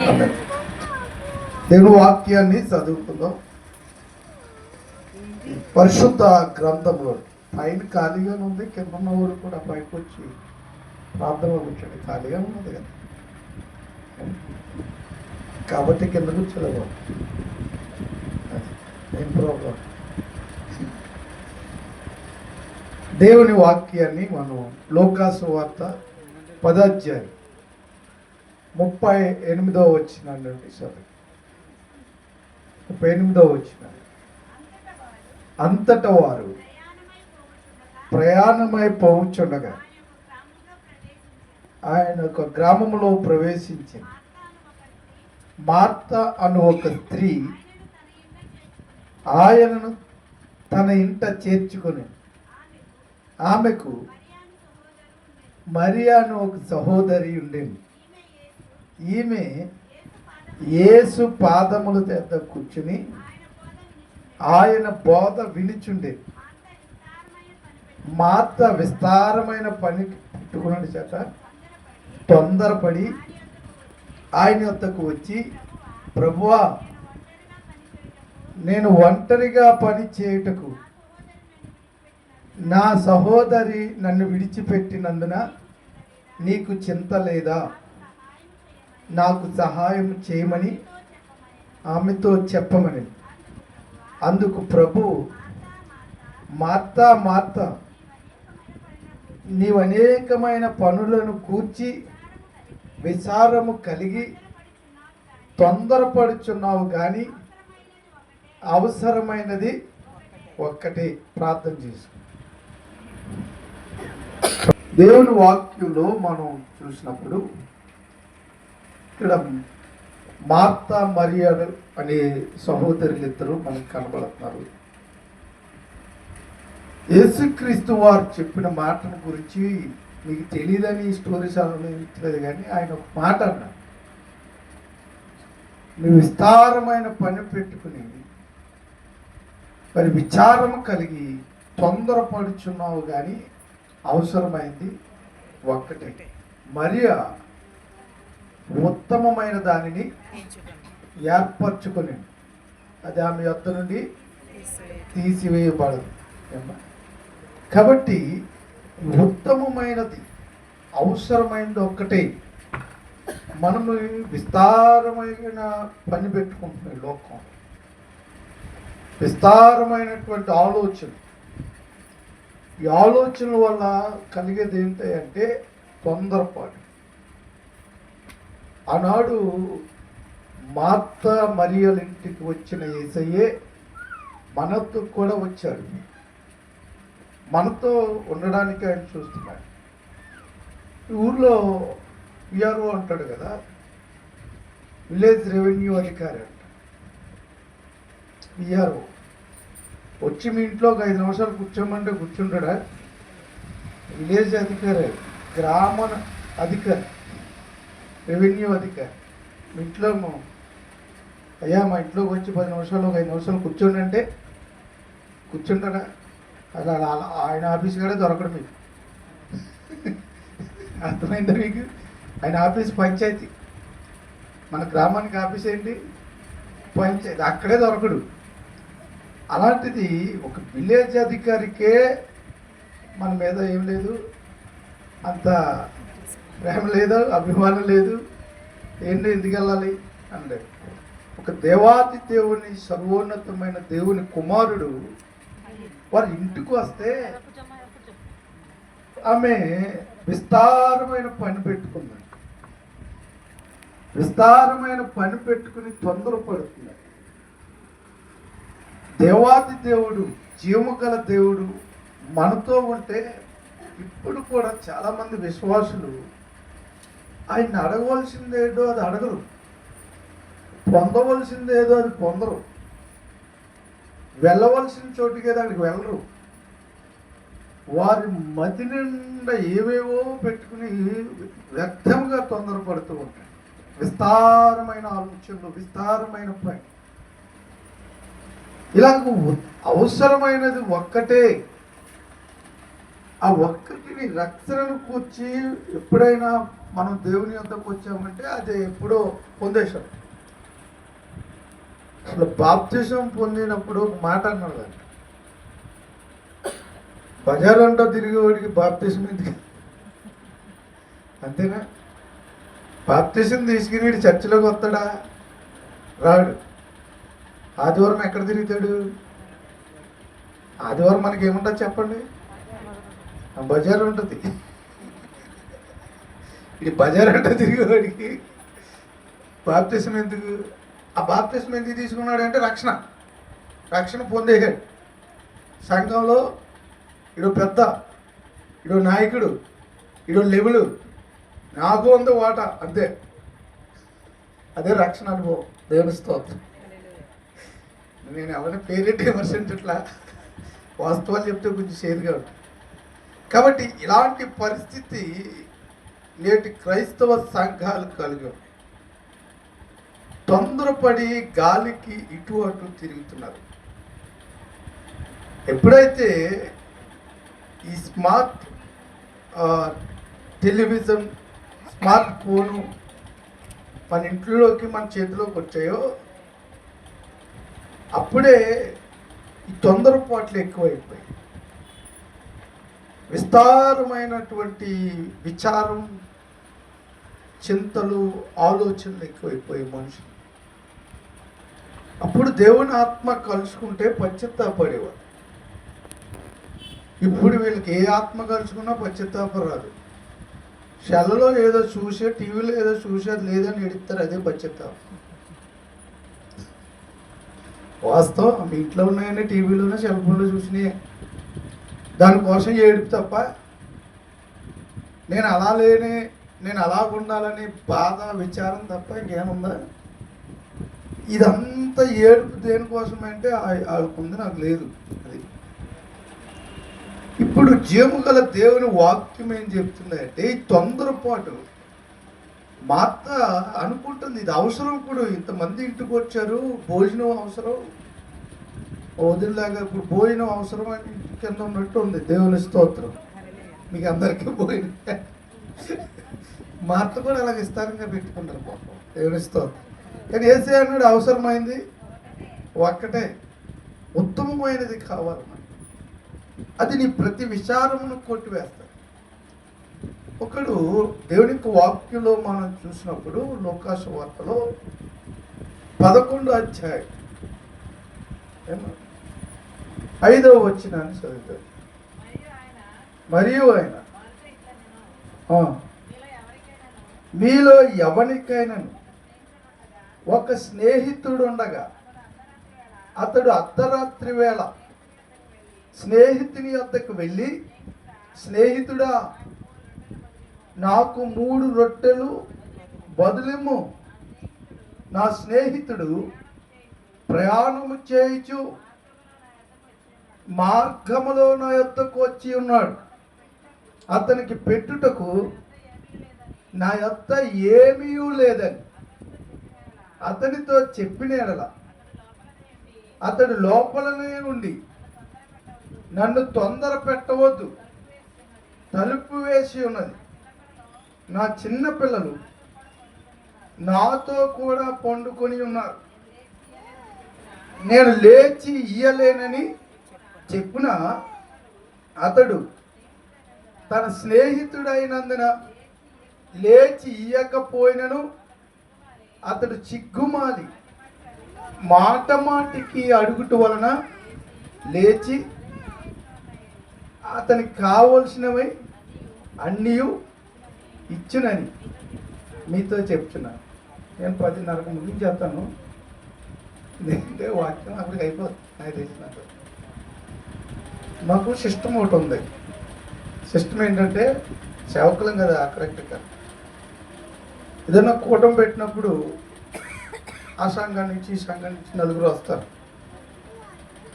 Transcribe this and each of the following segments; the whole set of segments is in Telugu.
దేవుని వాక్యాన్ని చదువుకుందాం. పరిశుద్ధ గ్రంథంలో పైన ఖాళీగానే ఉంది, కింద ఉన్నవాడు కూడా పైకి వచ్చి ప్రార్థనలో కూర్చోండి. ఖాళీగా ఉన్నది కదా, కాబట్టి కింద కూర్చోలేవు, ఏం ప్రాబ్లం. దేవుని వాక్యాన్ని మనం లోకాసు వార్త 10వ అధ్యాయం 38వ వచనం నుండి చదువు. 38వ వచనం. అంతటా వారు ప్రయాణమై పోవుచుండగా ఆయన ఒక గ్రామంలో ప్రవేశించి మార్త అను ఒక స్త్రీ ఆయనను తన ఇంట చేర్చుకుని, ఆమెకు మరియా అను ఒక సహోదరి ఉండేది. ఈమె యేసు పాదముల దగ్గర కూర్చుని ఆయన బోధ వినిచుండేది. మార్త విస్తారమైన పని పెట్టుకున్నాడు చేత తొందరపడి ఆయన వద్దకు వచ్చి, ప్రభువా, నేను ఒంటరిగా పని చేయుటకు నా సహోదరి నన్ను విడిచిపెట్టినందున నీకు చింత లేదా? నాకు సహాయం చేయమని ఆమెతో చెప్పమని. అందుకు ప్రభు, మార్తా మార్తా, నీవు అనేకమైన పనులను కూర్చి విచారము కలిగి తొందరపడుచున్నావు, కానీ అవసరమైనది ఒక్కటే. ప్రార్థన చేసుకో. దేవుని వాక్యంలో మనం చూసినప్పుడు ఇక్కడ మార్తా మరియా అనే సహోదరులు ఇద్దరు మనకు కనబడుతున్నారు. యేసుక్రీస్తు వారు చెప్పిన మాటను గురించి మీకు తెలియదని స్టోరీస్ అనుభవించలేదు, కానీ ఆయన ఒక మాట అన్నారు, నువ్వు విస్తారమైన పని పెట్టుకుని మరి విచారము కలిగి తొందరపడుచున్నావు, కానీ అవసరమైంది ఒక్కటే. మరియా ఉత్తమమైన దానిని ఏర్పరచుకుని అది ఆమె యొద్ద నుండి తీసివేయబడదు. కాబట్టి ఉత్తమమైనది, అవసరమైనది ఒక్కటే. మనము విస్తారమైన పని పెట్టుకుంటున్నాం. లోకం విస్తారమైనటువంటి ఆలోచన, ఈ ఆలోచనల వల్ల కలిగేది ఏంటంటే తొందరపాటు. ఆనాడు మార్త మరియల ఇంటికి వచ్చిన యేసయ్యే మనతో కూడా వచ్చాడు. మనతో ఉండడానికి ఆయన చూస్తున్నాడు. ఈ ఊర్లో విఆర్ఓ అంటాడు కదా, విలేజ్ రెవెన్యూ అధికారి అంట. విఆర్ఓ వచ్చి మీ ఇంట్లో ఒక 5 నిమిషాలు కూర్చోమంటే కూర్చుంటాడా? విలేజ్ అధికారి, గ్రామ అధికారి, రెవెన్యూ అధికారి. మీ ఇంట్లో అయ్యా మా ఇంట్లోకి వచ్చి 10 నిమిషాలు ఒక 5 నిమిషాలు కూర్చోండి అంటే కూర్చుంటాడా? అలా ఆయన ఆఫీస్ కూడా దొరకడు మీకు. అర్థమైందా మీకు? ఆయన ఆఫీస్ పంచాయతీ. మన గ్రామానికి ఆఫీస్ ఏంటి? పంచాయతీ. అక్కడే దొరకడు. అలాంటిది ఒక విలేజ్ అధికారికే మన మీద ఏం లేదు, అంత ప్రేమ లేదు, అభిమానం లేదు. ఏంటి ఎందుకు వెళ్ళాలి అంటే, ఒక దేవాది దేవుని, సర్వోన్నతమైన దేవుని కుమారుడు వారి ఇంటికి వస్తే ఆమె విస్తారమైన పని పెట్టుకుంది. విస్తారమైన పని పెట్టుకుని తొందరపడుతుంది. దేవాది దేవుడు, జీవము గల దేవుడు మనతో ఉంటే ఇప్పుడు కూడా చాలామంది విశ్వాసులు ఆయన అడగవలసిందేదో అది అడగరు, పొందవలసిందేదో అది పొందరు, వెళ్ళవలసిన చోటుకే దానికి వెళ్ళరు. వారి మతి నిండా ఏవేవో పెట్టుకుని వ్యర్థంగా తొందరపడుతూ ఉంటారు. విస్తారమైన ఆలోచనలు, విస్తారమైన పని. ఇలాగ అవసరమైనది ఒక్కటే. ఆ ఒక్కటిని రక్షణను కూర్చి ఎప్పుడైనా మనం దేవుని యొద్దకు వచ్చామంటే అది ఎప్పుడో పొందేశాం. అసలు బాప్తిజం పొందినప్పుడు ఒక మాట అన్నాడు, బజార్ అంటూ తిరిగేవాడికి బాప్తిజం ఎందుకు? అంతేనా? బాప్తిజం తీసుకుని చర్చిలోకి వస్తాడా? రాడు. ఆదివారం ఎక్కడ తిరుగుతాడు? ఆదివారం మనకి ఏముంటుంది చెప్పండి? బజార్ ఉంటుంది. ఈ బజార్ అంటే తిరిగేవాడికి బాప్తిజం ఎందుకు? ఆ బాప్తిజం ఎందుకు తీసుకున్నాడు అంటే రక్షణ పొందేశాడు. సంఘంలో ఇడు పెద్ద, ఇడు నాయకుడు, ఇడు లెవెలు, నాకు ఉంది వాట, అంతే. అదే రక్షణ అనుభవం. దేవుని స్తోత్రం. నేను ఎవరైనా పేరెంట్ విమర్శించట్లా, వాస్తవాలు చెప్తే కొంచెం చేదుగా ఉంటుంది. కాబట్టి ఇలాంటి పరిస్థితి నేటి క్రైస్తవ సంఘాలు కలిగి ఉన్నాయి. తొందరపడి గాలికి ఇటు అటు తిరుగుతున్నారు. ఎప్పుడైతే ఈ స్మార్ట్ టెలివిజన్, స్మార్ట్ ఫోను మన ఇంట్లోకి, మన చేతిలోకి వచ్చాయో అప్పుడే ఈ తొందరపాట్లు ఎక్కువైపోయాయి. విస్తారమైనటువంటి విచారం, చింతలు, ఆలోచనలు ఎక్కువైపోయాయి మనుషులు. అప్పుడు దేవుని ఆత్మ కలుసుకుంటే పశ్చాత్తాపడేవాడు. ఇప్పుడు వీళ్ళకి ఏ ఆత్మ కలుసుకున్నా పశ్చాత్తాపం రాదు. సెల్లలో ఏదో చూసే, టీవీలో ఏదో చూసే, అది లేదని ఎడుతారు, అదే పశ్చాత్తాపం. వాస్తవం మీ ఇంట్లో ఉన్నాయని టీవీలోనే, సెల్ ఫోన్లో చూసినాయి, దానికోసం ఏడుపు తప్ప, నేను అలా లేని, నేను అలా ఉండాలని బాధ, విచారం తప్ప ఇంకేముందా? ఇదంతా ఏడుపు దేనికోసమంటే వాళ్ళకుంది, నాకు లేదు. అది ఇప్పుడు జీవము గల దేవుని వాక్యం ఏం చెప్తుందంటే, ఈ తొందరపాటు మా అత్త అనుకుంటుంది ఇది అవసరం. ఇప్పుడు ఇంతమంది ఇంటికి వచ్చారు, భోజనం అవసరం, వదిలిలాగా ఇప్పుడు భోజనం అవసరం అని కింద ఉన్నట్టు ఉంది. దేవుని స్తోత్రం. మీకు అందరికీ భోజనం మా అత్త కూడా అలాగ విస్తారంగా పెట్టుకున్నారు పాపం. దేవుని స్తోత్రం. కానీ ఏసే అన్నాడు అవసరమైంది ఒక్కటే, ఉత్తమమైనది కావాలి. అది నీ ప్రతి విచారమును కొట్టివేస్తాడు. ఒకడు దేవునికి వాక్యంలో మనం చూసినప్పుడు లోకాసు వార్తలో 11వ అధ్యాయం 5వ వచనాన్ని చదువుతాడు. మరియు ఆయన మీలో ఎవరికైనా ఒక స్నేహితుడు ఉండగా అతడు అర్ధరాత్రి వేళ స్నేహితుని వద్దకు వెళ్ళి, స్నేహితుడా నాకు 3 రొట్టెలు బదులిమ్ము, నా స్నేహితుడు ప్రయాణము చేయుచు మార్గములో నా యొద్దకు వచ్చి ఉన్నాడు, అతనికి పెట్టుటకు నా యొద్ద ఏమీ లేదని అతనితో చెప్పిన యెడల అతడు లోపలనే ఉండి నన్ను తొందర పెట్టవద్దు, తలుపు వేసి ఉన్నది, నా చిన్న పిల్లలు నాతో కూడా పండుకొని ఉన్నారు, నేను లేచి ఇయ్యలేనని చెప్పున అతడు తన స్నేహితుడైనందున లేచి ఇయ్యకపోయినను అతడు చిగ్గుమాలి మాట మాటికి అడుగుట వలన లేచి అతనికి కావలసినవి అన్నీ ఇచ్చునని మీతో చెప్తున్నాను. నేను 10:30 ముగించేస్తాను. ఎందుకంటే వాక్యం అక్కడికి అయిపోతుంది. నాకు తెలిసినట్టు మాకు సిస్టమ్ ఒకటి ఉంది. సిస్టమ్ ఏంటంటే సేవకులం కదా, కరెక్ట్గా ఏదైనా కూటమి పెట్టినప్పుడు ఆ సంఘం నుంచి ఈ సంఘం నుంచి 4 వస్తారు.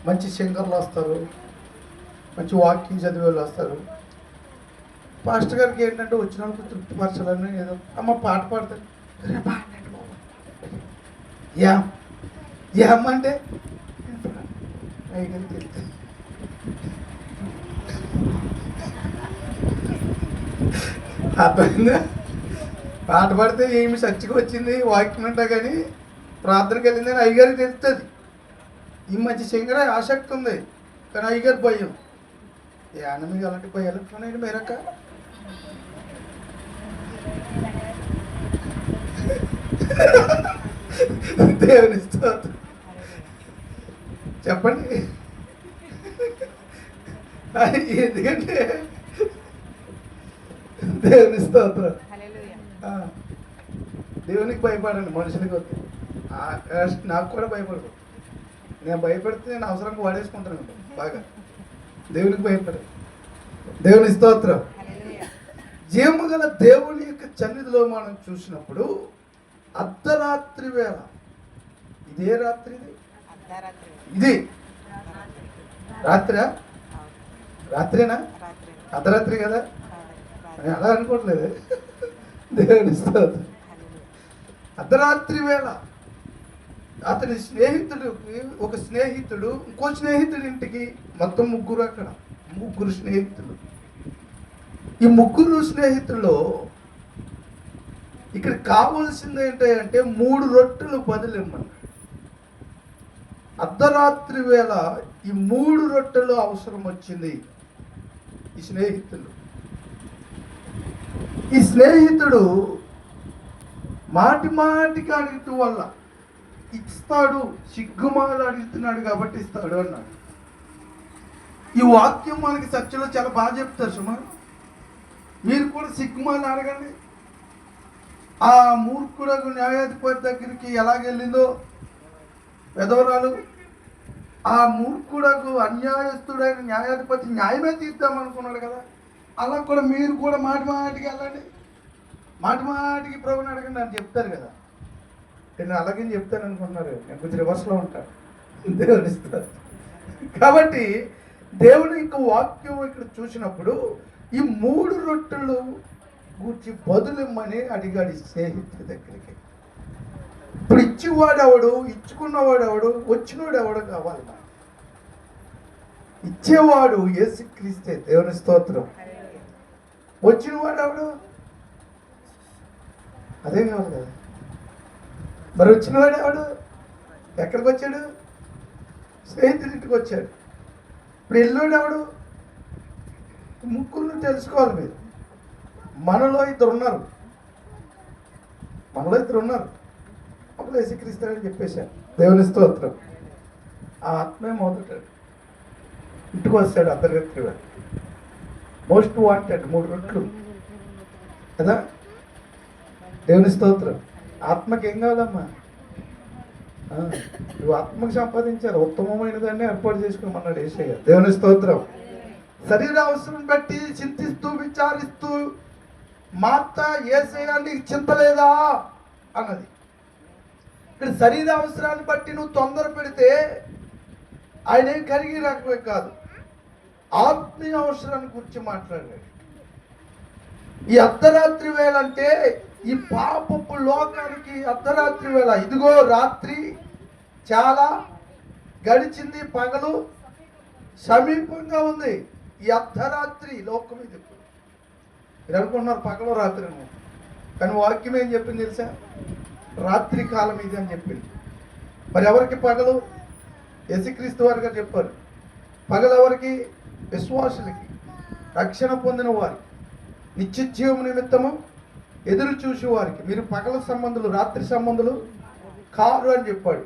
మంచి సింగర్లు వస్తారు, మంచి వాకింగ్ చదివే వాళ్ళు వస్తారు. పాస్టర్ గారికి ఏంటంటే వచ్చిన వాళ్ళకి తృప్తిపరచాలని ఏదో అమ్మ పాట పాడతారు. పాడండి బాబు, ఏమంటే అర్థమైందా? పాట పాడితే ఏమి చర్చకు వచ్చింది వాక్యం అంటా కానీ ప్రార్థనకి వెళ్ళిందని అయ్యగారికి తెలుస్తుంది. ఈ మధ్య సింగర ఆసక్తి ఉంది కానీ అయ్యగారి భయం. ఏ అన్న మీకు అలాంటి భయాలు ఎట్లున్నాయండి మీరక్క? దేవుని స్తోత్రం. చెప్పండి. ఎందుకంటే దేవుని స్తోత్రం. దేవునికి భయపడండి, మనుషులకి వద్దు. నాకు కూడా భయపడదు. నేను భయపడితే నేను అవసరంగా వాడేసుకుంటాను బాగా. దేవునికి భయపడదు. దేవుని స్తోత్రం. జీవము గల దేవుని యొక్క సన్నిధిలో మనం చూసినప్పుడు అర్ధరాత్రి వేళ, ఇదే రాత్రి, ఇది రాత్రా? రాత్రేనా? అర్ధరాత్రి కదా, అలా అనుకోవట్లేదు. దేవుని స్తోత్రం. అర్ధరాత్రి వేళ అతని స్నేహితుడు, ఒక స్నేహితుడు ఇంకో స్నేహితుడి ఇంటికి, మొత్తం ముగ్గురు, అక్కడ ముగ్గురు స్నేహితులు. ఈ ముగ్గురు స్నేహితుల్లో ఇక్కడ కావాల్సింది ఏంటంటే 3 రొట్టెలు బదులిమ్మని. అర్ధరాత్రి వేళ ఈ 3 రొట్టెలు అవసరం వచ్చింది ఈ స్నేహితులు. ఈ స్నేహితుడు మాటి మాటికి అడుగుతూ వల్ల ఇస్తాడు, సిగ్గుమాల అడుగుతున్నాడు కాబట్టి ఇస్తాడు అన్నాడు. ఈ వాక్యం మనకి చర్చలో చాలా బాగా చెప్తారు సుమా. మీరు కూడా సిగ్గుమాల అడగండి. ఆ మూర్ఖుడు న్యాయాధిపతి దగ్గరికి ఎలాగెళ్ళిందో పెదవరాలు, ఆ మూర్ఖుడకు అన్యాయస్తుడైన న్యాయాధిపతి న్యాయమే తీద్దాం అనుకున్నాడు కదా. అలా కూడా మీరు కూడా మాటి మాటికి వెళ్ళండి, మాటి మాటికి ప్రభుని అడగండి అని చెప్తారు కదా. నేను అలాగే చెప్తాను అనుకుంటున్నారు, నేను కొంచెం రివర్స్లో ఉంటాను. దేవుని ఇస్తారు. కాబట్టి దేవుని యొక్క వాక్యం ఇక్కడ చూసినప్పుడు ఈ 3 రొట్టెలు గూర్చి బదులిమ్మని అడిగాడు స్నేహితుడి దగ్గరికి. ఇప్పుడు ఇచ్చేవాడెవడు, ఇచ్చుకున్నవాడెవడు, వచ్చినవాడు ఎవడు కావాలి? ఇచ్చేవాడు యేసుక్రీస్తే. దేవుని స్తోత్రం. వచ్చినవాడు ఎవడు? అదే కావాలి కదా. మరి వచ్చినవాడు ఎవడు? ఎక్కడికి వచ్చాడు? స్నేహితుడింటికి వచ్చాడు. ఇప్పుడు వెళ్ళాడు ఎవడు? ముగ్గురు తెలుసుకోవాలి మీరు. మనలో ఇద్దరు ఉన్నారు, అప్పుడు యేసుక్రీస్తుని చెప్పేశాడు. దేవుని స్తోత్రం. ఆ ఆత్మే మొదటాడు ఇంటికి వస్తాడు అర్ధరాత్రి వేళ. మోస్ట్ వాంటెడ్ 3 రొట్టెలు కదా. దేవుని స్తోత్రం. ఆత్మకి ఏం కావాలమ్మా? నువ్వు ఆత్మకు సంపాదించాలి, ఉత్తమమైన దాన్ని ఏర్పాటు చేసుకోమన్నాడు యేసయ్య. దేవుని స్తోత్రం. శరీర అవసరం బట్టి చింతిస్తూ విచారిస్తూ మార్త యేసయ్య నీకు చింతలేదా అన్నది. ఇక్కడ శరీర అవసరాన్ని బట్టి నువ్వు తొందర పెడితే ఆయన ఏం కరిగి రాకపోయి కాదు, ఆత్మీయ అవసరాన్ని గురించి మాట్లాడాడు. ఈ అర్ధరాత్రి వేళ అంటే ఈ పాపపు లోకానికి అర్ధరాత్రి వేళ. ఇదిగో రాత్రి చాలా గడిచింది, పగలు సమీపంగా ఉంది. ఈ అర్ధరాత్రి లోకం ఇది. మీరు అనుకుంటున్నారు పగలు రాత్రి, కానీ వాక్యం ఏం చెప్పింది తెలుసా? రాత్రి కాలం ఇది అని చెప్పింది. మరి ఎవరికి పగలు? యేసుక్రీస్తు వారిగా చెప్పారు. పగలు ఎవరికి? విశ్వాసులకి, రక్షణ పొందిన వారికి, నిత్యజీవం నిమిత్తము ఎదురు చూసి వారికి. మీరు పగల సంబంధులు, రాత్రి సంబంధులు కారు అని చెప్పాడు.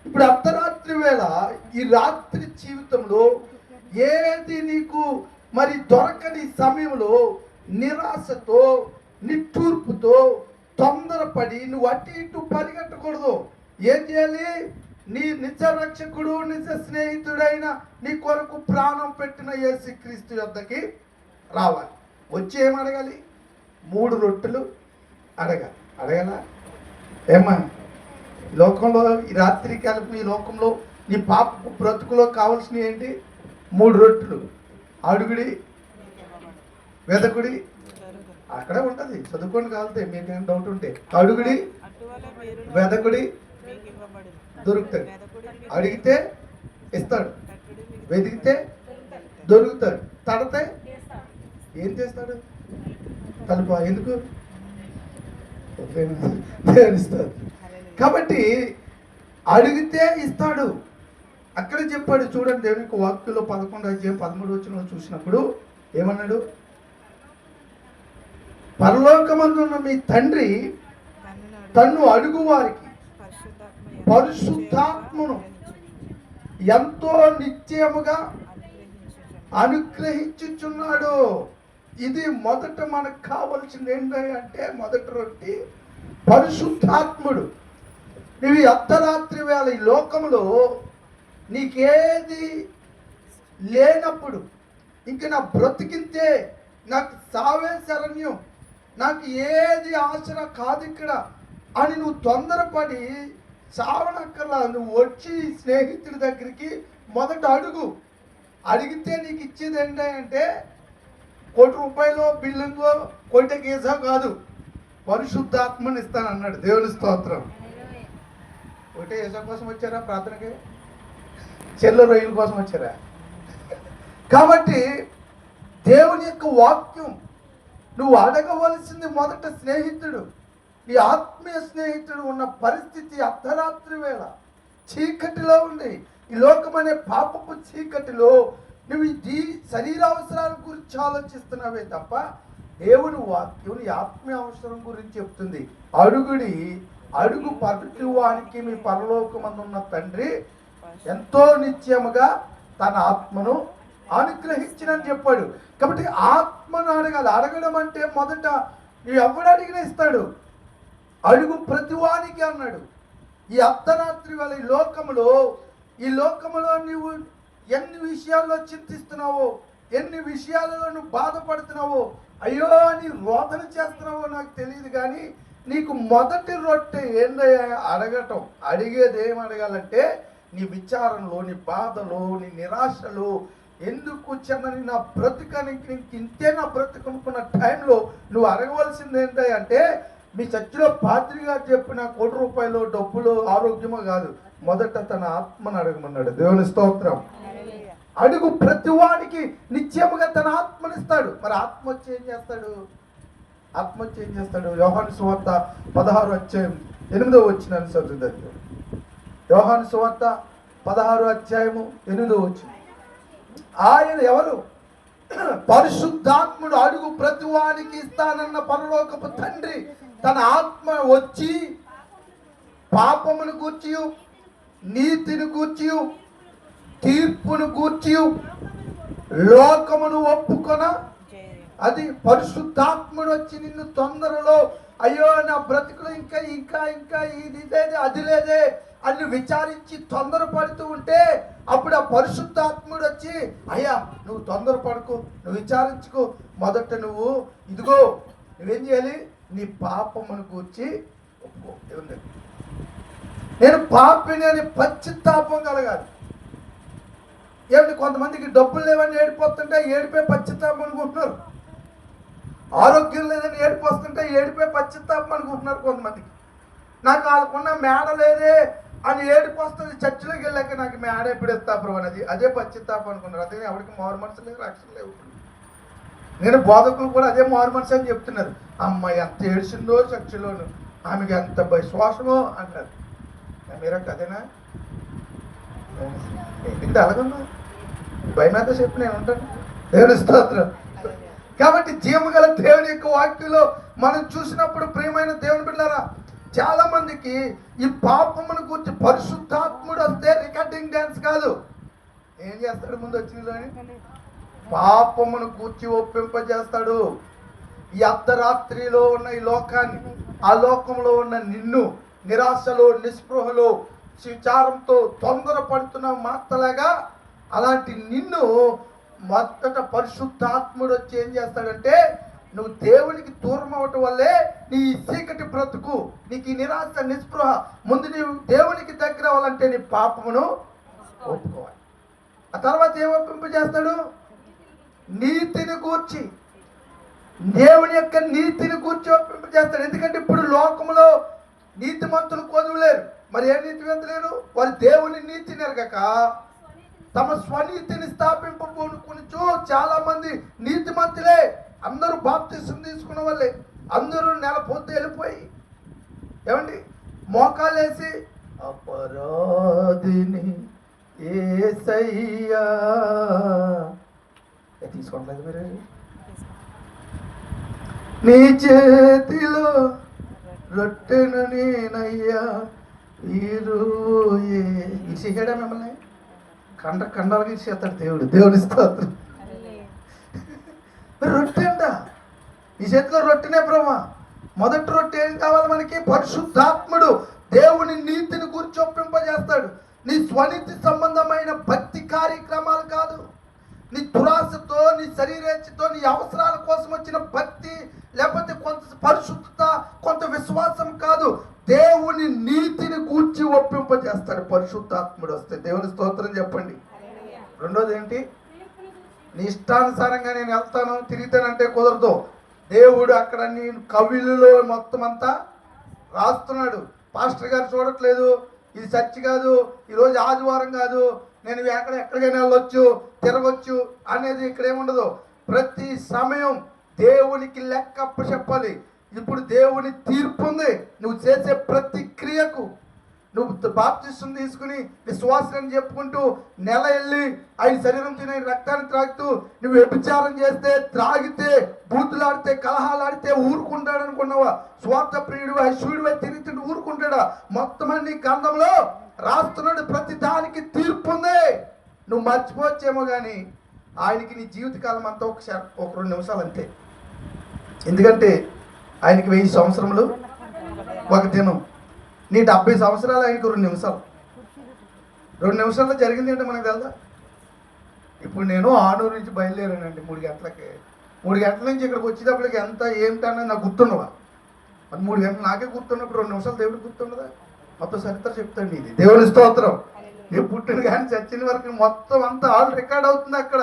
ఇప్పుడు అర్ధరాత్రి వేళ ఈ రాత్రి జీవితంలో ఏది నీకు మరి దొరకని సమయంలో నిరాశతో, నిట్టూర్పుతో, తొందరపడి నువ్వు అటు ఇటు పరిగెట్టకూడదు. ఏం చేయాలి? నీ నిజ రక్షకుడు, నిజ స్నేహితుడైన నీ కొరకు ప్రాణం పెట్టిన యేసుక్రీస్తు యొద్దకి రావాలి. వచ్చి ఏం అడగాలి? 3 రొట్టెలు అడగాలి. అడగలా? ఏమ్మా, లోకంలో ఈ రాత్రి కాలం ఈ లోకంలో నీ పాప బ్రతుకులో కావాల్సినవి ఏంటి? 3 రొట్టెలు. అడుగుడి, వెదకుడి, అక్కడే ఉంటుంది, చదువుకొని కాలితే మీకేం డౌట్ ఉంటే. అడుగుడి, వెదకుడి, దొరుకుతాడు. అడిగితే ఇస్తాడు, వెతికితే దొరుకుతాడు, తడితే ఏం చేస్తాడు? తలుపా? ఎందుకు? దేవుని స్తోత్రం. కాబట్టి అడిగితే ఇస్తాడు. అక్కడ చెప్పాడు చూడండి, దేవునికి వాక్యంలో 11:13 చూసినప్పుడు ఏమన్నాడు? పరలోకమందున్న మీ తండ్రి తన్ను అడుగు వారికి పరిశుద్ధాత్మను ఎంతో నిశ్చయముగా అనుగ్రహించుచున్నాడు. ఇది మొదట మనకు కావలసింది ఏంటంటే, మొదటి రొట్టి పరిశుద్ధాత్ముడు. నువ్వు అర్ధరాత్రి వేళ ఈ లోకంలో నీకేది లేనప్పుడు, ఇంక నా బ్రతికింతే, నాకు సావే శరణ్యం, నాకు ఏది ఆసరా కాదు ఇక్కడ అని నువ్వు తొందరపడి చావనక్కర్లా. నువ్వు వచ్చి స్నేహితుడి దగ్గరికి మొదట అడుగు. అడిగితే నీకు ఇచ్చేది ఏంటంటే ₹1 బిల్లింగో కోటి కేసా కాదు, పరిశుద్ధాత్మని ఇస్తాను అన్నాడు. దేవుని స్తోత్రం. ఒకటే ఏసా కోసం వచ్చారా ప్రార్థనకి? చెల్ల రొయ్యల కోసం వచ్చారా? కాబట్టి దేవుని యొక్క వాక్యం నువ్వు అడగవలసింది మొదట స్నేహితుడు, నీ ఆత్మీయ స్నేహితుడు ఉన్న పరిస్థితి అర్ధరాత్రి వేళ చీకటిలో ఉంది. ఈ లోకమనే పాపపు చీకటిలో నువ్వు ఈ శరీర అవసరాల గురించి ఆలోచిస్తున్నావే తప్ప దేవుని వాక్యం నీ ఆత్మీయ అవసరం గురించి చెప్తుంది. అడుగు పడుచువానికి మీ పరలోకమందున్న తండ్రి ఎంతో నిశ్చయముగా తన ఆత్మను అనుగ్రహించినని చెప్పాడు. కాబట్టి ఆత్మను అడగాలి. అడగడం అంటే మొదట నువ్వు ఎవడు అడిగినా ఇస్తాడు. అడుగు ప్రతివానికి అన్నాడు. ఈ అర్ధరాత్రి వేళ ఈ లోకములో నువ్వు ఎన్ని విషయాల్లో చింతిస్తున్నావో, ఎన్ని విషయాలలో నువ్వు బాధపడుతున్నావో, అయ్యో అని రోదన చేస్తున్నావో నాకు తెలియదు, కానీ నీకు మొదటి రొట్టె ఏందయ్యా అడగటం. అడిగేది ఏం అడగాలంటే నీ విచారంలో, నీ బాధలో, నీ నిరాశలో, ఎందుకు చెందని నా బ్రతుకానికి ఇంతే నా బ్రతుకు అనుకున్న టైంలో నువ్వు అడగవలసింది ఏంటంటే, మీ చర్చిలో పాత్రి గారు చెప్పిన ₹1 డబ్బులు ఆరోగ్యమో కాదు, మొదట తన ఆత్మను అడగమన్నాడు. దేవుని స్తోత్రం. అడుగు ప్రతివాడికి నిశ్చయముగా తన ఆత్మనిస్తాడు. మరి ఆత్మ వచ్చి ఏం చేస్తాడు? యోహాను సువార్త 16:8 చదువుతారు. యోహాను సువార్త 16:8. ఆయన ఎవరు? పరిశుద్ధాత్ముడు. అడుగు ప్రతివాడికి ఇస్తానన్న పరలోకపు తండ్రి తన ఆత్మ వచ్చి పాపమును గూర్చి, నీతిని గూర్చి, తీర్పును గూర్చి లోకమును ఒప్పుకొన, అది పరిశుద్ధాత్ముడు వచ్చి నిన్ను తొందరలో అయ్యో నా బ్రతుకులు ఇంకా ఇంకా ఇంకా ఇది లేదే అది లేదే అని విచారించి తొందరపడుతూ ఉంటే అప్పుడు ఆ పరిశుద్ధాత్ముడు వచ్చి అయ్యా నువ్వు తొందరపడుకో, నువ్వు విచారించుకో, మొదట నువ్వు ఇదిగో నువ్వేం చేయాలి, నీ పాపమును గూర్చి ఒప్పుకో. నేను పాపిని అని పశ్చాత్తాపం కలగాలి. ఏమిటి, కొంతమందికి డబ్బులు లేవని ఏడిపోతుంటే ఏడిపే పశ్చాత్తాపం అనుకుంటున్నారు. ఆరోగ్యం లేదని ఏడుపు వస్తుంటే ఏడిపే పశ్చాత్తాపం అనుకుంటున్నారు కొంతమందికి. నాకు వాళ్ళకున్న మేడ లేదే అని ఏడుపు వస్తుంది. చర్చిలోకి వెళ్ళాక నాకు మేడ ఎప్పుడు ఇస్తాపు అనేది అదే పశ్చాత్తాపం అనుకున్నారు. అదే ఎవరికి మారు మనసు లేదు, రక్షణ లేవు. నేను బోధకులు కూడా అదే మారు మనసు అని చెప్తున్నారు. అమ్మాయి ఎంత ఏడ్చిందో చర్చిలోను, ఆమెకి ఎంత విశ్వాసమో అంటారు. మీరంటే అదేనా? ఇంత అలాగన్నా భయమేత చెప్పి నేను ఉంటాను. దేవుని స్తోత్రం. కాబట్టి జీవగల దేవుని యొక్క వాక్యంలో మనం చూసినప్పుడు ప్రియమైన దేవుని బిడ్డలారా, చాలా మందికి ఈ పాపమును గురించి పరిశుద్ధాత్ముడు వస్తే రికార్డింగ్ డ్యాన్స్ కాదు, ఏం చేస్తాడు ముందు వచ్చిందని పాపమును కూర్చి ఒప్పింపజేస్తాడు. ఈ అర్ధరాత్రిలో ఉన్న ఈ లోకాన్ని, ఆ లోకంలో ఉన్న నిన్ను నిరాశలో, నిస్పృహలో, విచారంతో తొందరపడుతున్న మాత్రలాగా అలాంటి నిన్ను మొదట పరిశుద్ధాత్ముడు వచ్చి ఏం చేస్తాడంటే, నువ్వు దేవునికి దూరం అవటం వల్లే నీ చీకటి బ్రతుకు, నీకు ఈ నిరాశ నిస్పృహ, ముందు నీవు దేవునికి దగ్గర అవ్వాలంటే నీ పాపమును ఒప్పుకోవాలి. ఆ తర్వాత ఏం ఒప్పింపజేస్తాడు? నీతిని గూర్చి, దేవుని యొక్క నీతిని గూర్చి ఒప్పింపజేస్తాడు. ఎందుకంటే ఇప్పుడు లోకంలో నీతిమంతులు కొదువులేరు. మరి ఏ నీతిమంతులేరు? వారు దేవుని నీతిని ఎరగక తమ స్వనీతిని స్థాపింపబోనుకొనుచు చాలా మంది నీతిమంతులే, అందరూ బాప్తిసం తీసుకున్న వాళ్ళే, అందరూ నెల పొద్దు వెళ్ళిపోయి ఏమండి మోకాలేసి అపరాధిని యేసయ్యా తీసుకోవట్లేదు మీరు. నీ చేతిలో రొట్టెను నేనయ్యా ఇసిగాడా మిమ్మల్ని కండాలుగా ఇచ్చేస్తాడు దేవుని స్తోత్రం. రొట్టె అంట ఈ చేతిలో రొట్టెనే బ్రహ్మ. మొదటి రొట్టె ఏం కావాలి మనకి? పరిశుద్ధాత్ముడు దేవుని నీతిని గురించి ఒప్పింపజేస్తాడు. నీ స్వనీతి సంబంధమైన భక్తి కార్యక్రమాలు కాదు, నీ దురాశతో, నీ శరీరేచ్ఛతో, నీ అవసరాల కోసం వచ్చిన భక్తి, లేకపోతే కొంత పరిశుద్ధత, కొంత విశ్వాసం కాదు. దేవుని నీతిని గూర్చి ఒప్పింపజేస్తాడు పరిశుద్ధాత్ముడు వస్తే. దేవుని స్తోత్రం చెప్పండి. రెండోది ఏంటి? నీ ఇష్టానుసారంగా నేను వెళ్తాను తిరుగుతానంటే కుదరదు. దేవుడు అక్కడ నీ కవిలో మొత్తం అంతా రాస్తున్నాడు. పాస్టర్ గారు చూడట్లేదు, ఇది చర్చి కాదు, ఈరోజు ఆదివారం కాదు, నేను ఎక్కడికైనా వెళ్ళొచ్చు, తిరగొచ్చు అనేది ఇక్కడ ఏముండదు. ప్రతి సమయం దేవునికి లెక్క చెప్పాలి. ఇప్పుడు దేవుని తీర్పు ఉంది. నువ్వు చేసే ప్రతి క్రియకు. నువ్వు బాప్తిస్తం తీసుకుని విశ్వాసం చెప్పుకుంటూ నెల వెళ్ళి ఆయన శరీరం తినే రక్తాన్ని త్రాగుతూ నువ్వు వ్యభిచారం చేస్తే, త్రాగితే, బూతులాడితే, కలహాలాడితే ఊరుకుంటాడు అనుకున్నావా? స్వార్థ ప్రియుడు ఐశ్వర్యుడు తిరుగుతుంటే ఊరుకుంటాడా? మొత్తం అన్ని గ్రంథంలో రాస్తున్నాడు. ప్రతి దానికి తీర్పు ఉంది. నువ్వు మర్చిపోవచ్చేమో కానీ ఆయనకి నీ జీవితకాలం అంతా ఒక 2 నిమిషాలు అంతే. ఎందుకంటే ఆయనకి 1000 సంవత్సరములు ఒక దినం. నీ 70 సంవత్సరాలు ఆయనకు 2 నిమిషాలు. 2 నిమిషాల్లో జరిగింది ఏంటో మనకు తెలుదా? ఇప్పుడు నేను ఆనూరు నుంచి బయలుదేరానండి 3 గంటలకి. 3 గంటల నుంచి ఇక్కడికి వచ్చేటప్పటికి ఎంత ఏమిటన్నది నాకు గుర్తుండవా? మరి 3 గంటలు నాకే గుర్తున్నప్పుడు 2 నిమిషాలు దేవుడికి గుర్తుండదా? మొత్తం చరిత్ర చెప్తాండి ఇది. దేవుని స్తోత్రం. నేను పుట్టిన కానీ చచ్చిన వరకు మొత్తం అంతా ఆల్ రికార్డ్ అవుతుంది. అక్కడ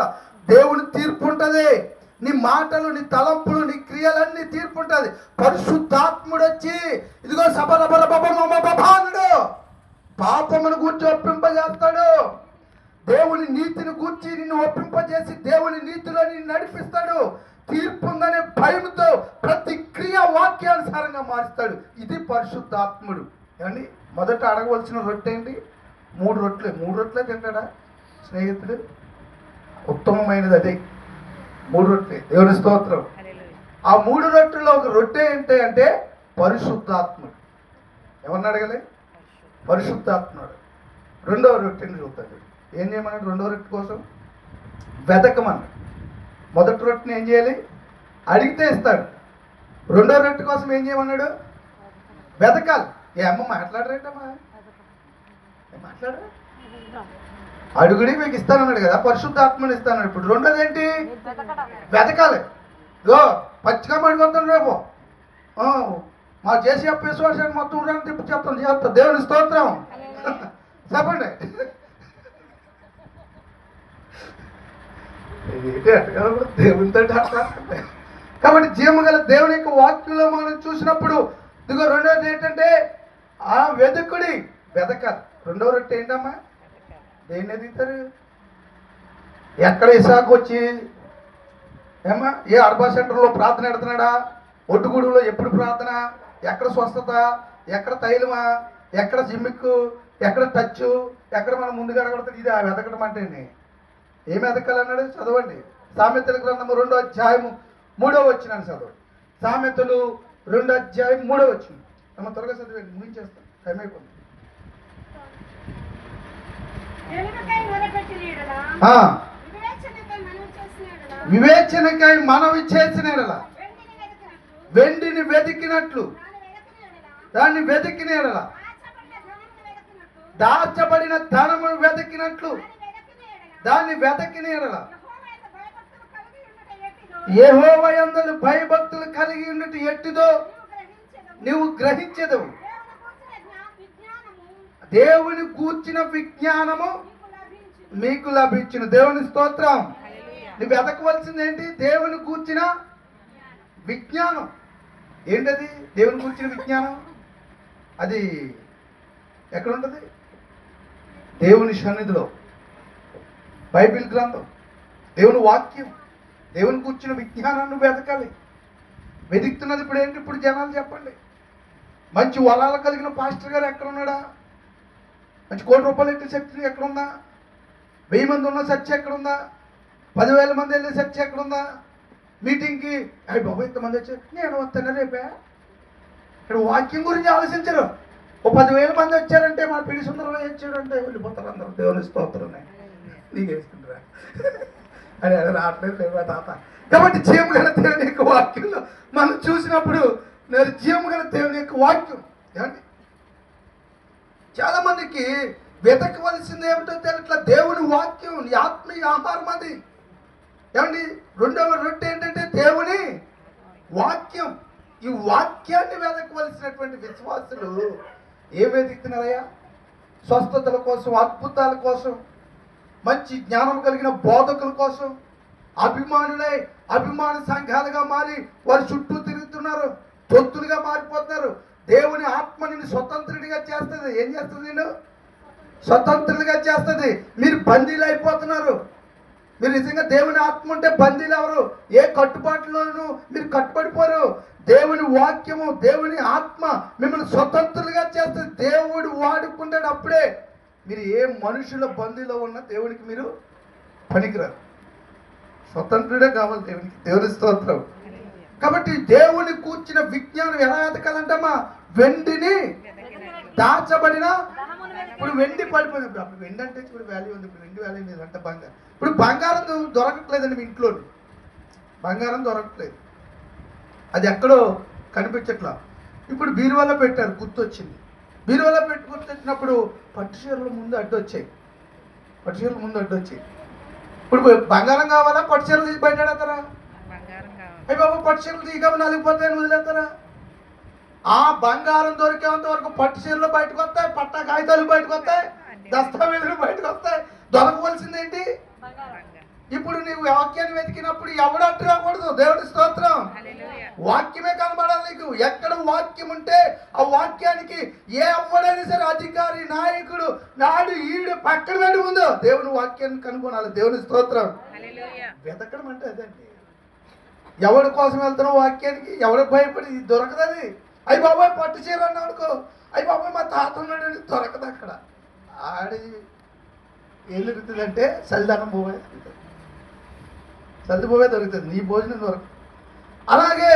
దేవుని తీర్పు ఉంటుంది. నీ మాటలు, నీ తలంపులు, నీ క్రియలన్నీ తీర్పు ఉంటుంది. పరిశుద్ధాత్ముడు వచ్చి ఇదిగో సబలబలబబమబబానుడు పాపమును గూర్చి ఒప్పింపజేస్తాడు. దేవుని నీతిని గూర్చి నిన్ను ఒప్పింపజేసి దేవుని నీతిలో నిన్ను నడిపిస్తాడు. తీర్పు ఉందనే భయంతో ప్రతి క్రియ వాక్యానుసారంగా మారుస్తాడు. ఇది పరిశుద్ధాత్ముడు. ఏమండి మొదట అడగవలసిన రొట్టె ఏంటి? 3 రొట్టెలే. 3 రొట్టెలే తింటాడా స్నేహితుడు? ఉత్తమమైనది అదే 3 రొట్టె. దేవుని స్తోత్రం. ఆ 3 రొట్టెల్లో ఒక రొట్టె ఏంటి అంటే పరిశుద్ధాత్ముడు. ఎవరిని అడగలే? పరిశుద్ధాత్ముడు. రెండవ రొట్టెని చూస్తాడు. ఏం చేయమన్నాడు? రెండవ రొట్టె కోసం వెతకమన్నాడు. మొదటి రొట్టెని ఏం చేయాలి? అడిగితే ఇస్తాడు. రెండవ రొట్టె కోసం ఏం చేయమన్నాడు? వెతకాలి. ఏ అమ్మ మాట్లాడరేంటమ్మా? మాట్లాడరా? అడుగుడి మీకు ఇస్తానన్నాడు కదా, పరిశుద్ధాత్మని ఇస్తాను. ఇప్పుడు రెండోది ఏంటి? వెతకాలి. గో పచ్చిగా పడిపోతాను రేపు. మా చేసి విశ్వాసాన్ని మొత్తం ఊరాన్ని తిప్పి చెప్తాను. దేవుని స్తోత్రం చెప్పండి. దేవునితో కాబట్టి జీవగల దేవుని యొక్క వాక్యంలో మనం చూసినప్పుడు ఇదిగో రెండోది ఏంటంటే ఆ వెతుకుడి. వెతకాలి. రెండవ రొట్టె ఏంటమ్మా? దేన్ని ఎదుగుతారు? ఎక్కడ ఇసాకు వచ్చి ఏమ్మా ఏ అర్బా సెంటర్లో ప్రార్థన ఎడుతున్నాడా? ఒడ్డుగూడులో ఎప్పుడు ప్రార్థన? ఎక్కడ స్వస్థత? ఎక్కడ తైలమా? ఎక్కడ జిమ్మిక్కు? ఎక్కడ టచ్? ఎక్కడ మనం ముందుగా అడగడతాడు? ఇది ఆ వెతకడం అంటే ఏమి వెతకాలన్నాడు? చదవండి. సామెతల గ్రంథము 2వ అధ్యాయము 3వ వచనాన్ని చదవండి. సామెతలు 2వ అధ్యాయం 3వ వచనం. త్వరగా చదివండి, ముగించేస్తాం, టైం అయిపోతుంది. వివేచనకై మనవి చేసిన వెండిని వెతికినట్లు, దాన్ని వెతికిన ఎడల దాచబడిన ధనమును వెతికినట్లు, దాన్ని వెతికిన ఎడల యెహోవా యందు భయభక్తులు కలిగి ఉన్నట్టు ఎట్టిదో నీవు గ్రహించదవు. దేవుని కూర్చిన విజ్ఞానము మీకు లభించును. దేవుని స్తోత్రం. నువ్వు వెతకవలసింది ఏంటి? దేవుని కూర్చిన విజ్ఞానం. ఏంటది? దేవుని కూర్చిన విజ్ఞానం అది ఎక్కడ ఉంటుంది? దేవుని సన్నిధిలో, బైబిల్ గ్రంథం, దేవుని వాక్యం, దేవుని కూర్చిన విజ్ఞానాన్ని వెతకాలి. వెతుకుతున్నది ఇప్పుడు ఏంటి? ఇప్పుడు జనాలు చెప్పండి, మంచి వలాలు కలిగిన పాస్టర్ గారు ఎక్కడ ఉన్నాడా? మంచి ₹1,00,00,000 ఎట్టిన చర్చ ఎక్కడుందా? 1000 మంది ఉన్న చర్చ ఎక్కడుందా? 10,000 మంది వెళ్ళే చర్చ ఎక్కడుందా? మీటింగ్కి అయ్యి బాబు ఇంతమంది వచ్చారు, నేను వస్తాను రేపే. ఇక్కడ వాక్యం గురించి ఆలోచించరు. ఓ 10,000 మంది వచ్చారంటే మా పిడి సుందరం వచ్చాడంటే వెళ్ళిపోతారు అందరూ. దేవుని స్తోత్రం నీకు వేసుకుంటారా అని అది రావట్లేదు తాత. కాబట్టి జీవం గల దేవుని యొక్క వాక్యంలో మనం చూసినప్పుడు నేను జీవం గల దేవుని యొక్క వాక్యం ఏమండి, చాలా మందికి వెతకవలసింది ఏమిటో తెలియట్లా. దేవుని వాక్యం నీ ఆత్మీయ ఆహారం అది. ఏమండి, రెండవ రొట్టె ఏంటంటే దేవుని వాక్యం. ఈ వాక్యాన్ని వెతకవలసినటువంటి విశ్వాసులు ఏం వెతుకుతున్నారయ్యా? స్వస్థతల కోసం, అద్భుతాల కోసం, మంచి జ్ఞానం కలిగిన బోధకుల కోసం అభిమానులై అభిమాన సంఘాలుగా మారి వారి చుట్టూ తిరుగుతున్నారు, తొత్తులుగా మారిపోతున్నారు. దేవుని ఆత్మ నిన్ను స్వతంత్రుడిగా చేస్తుంది. ఏం చేస్తుంది? నేను స్వతంత్రులుగా చేస్తుంది. మీరు బందీలు అయిపోతున్నారు. మీరు నిజంగా దేవుని ఆత్మ ఉంటే బందీలు ఎవరు? ఏ కట్టుబాటులోనూ మీరు కట్టుబడిపోరు. దేవుని వాక్యము, దేవుని ఆత్మ మిమ్మల్ని స్వతంత్రులుగా చేస్తుంది. దేవుడు వాడుకుంటాడు. అప్పుడే మీరు ఏ మనుషుల బందీలో ఉన్న దేవునికి మీరు పనికిరారు. స్వతంత్రుడే కావాలి దేవునికి. దేవుని స్తోత్రం. కాబట్టి దేవుని కూర్చిన విజ్ఞానం ఎలా ఎదగాలంటమ్మా? వెండిని దాచబడిన, ఇప్పుడు వెండి పడిపోయింది. అప్పుడు వెండి అంటే ఇప్పుడు వాల్యూ ఉంది. ఇప్పుడు వెండి వాల్యూ లేదు అంటే బంగారం. ఇప్పుడు బంగారం దొరకట్లేదండి మీ ఇంట్లో. బంగారం దొరకట్లేదు, అది ఎక్కడో కనిపించట్లా. ఇప్పుడు బీరువాలో పెట్టారు, గుర్తొచ్చింది. బీరువాలో పెట్టి గుర్తొచ్చినప్పుడు పట్టు చీరల ముందు అడ్డొచ్చాయి. పట్టు చీరల ముందు అడ్డొచ్చాయి. ఇప్పుడు బంగారం కావాలా? పట్టు చీరలు తీసి బయటేడతారా? అయ్యి బాబు పట్టు చీరలు తీయగా నలిగిపోతాయని వదిలేస్తారా? ఆ బంగారం దొరికేంత వరకు పట్టు చీరలు బయటకు వస్తాయి, పట్టా కాగితాలు బయటకు వస్తాయి, దస్తావేజులు బయటకు వస్తాయి. దొరకవలసిందేంటి? ఇప్పుడు నీవు వాక్యాన్ని వెతికినప్పుడు ఎవడు అట్టు రాకూడదు. దేవుడి స్తోత్రం. వాక్యమే కనబడాలి నీకు. ఎక్కడ వాక్యం ఉంటే ఆ వాక్యానికి ఏ అవ్వడైనా సరే, అధికారి, నాయకుడు, నాడు ఈడు పక్కన పెట్టి ఉందో దేవుని వాక్యాన్ని కనుగొనాలి. దేవుని స్తోత్రం. వెతకడం అంటే అదండి. ఎవరి కోసం వెళ్తున్నావు వాక్యానికి? ఎవరికి భయపడి దొరకదని. అయ్యి బాబాయ్ పట్టు చీర అన్నావు అనుకో, అయ్యి బాబాయ్ మా తాత ఉన్నాడని దొరకదు. అక్కడ ఆడి ఏం దొరుకుతుందంటే చలిదనం పోవే దొరుకుతుంది. చల్లిపోవే దొరుకుతుంది, నీ భోజనం దొరకదు. అలాగే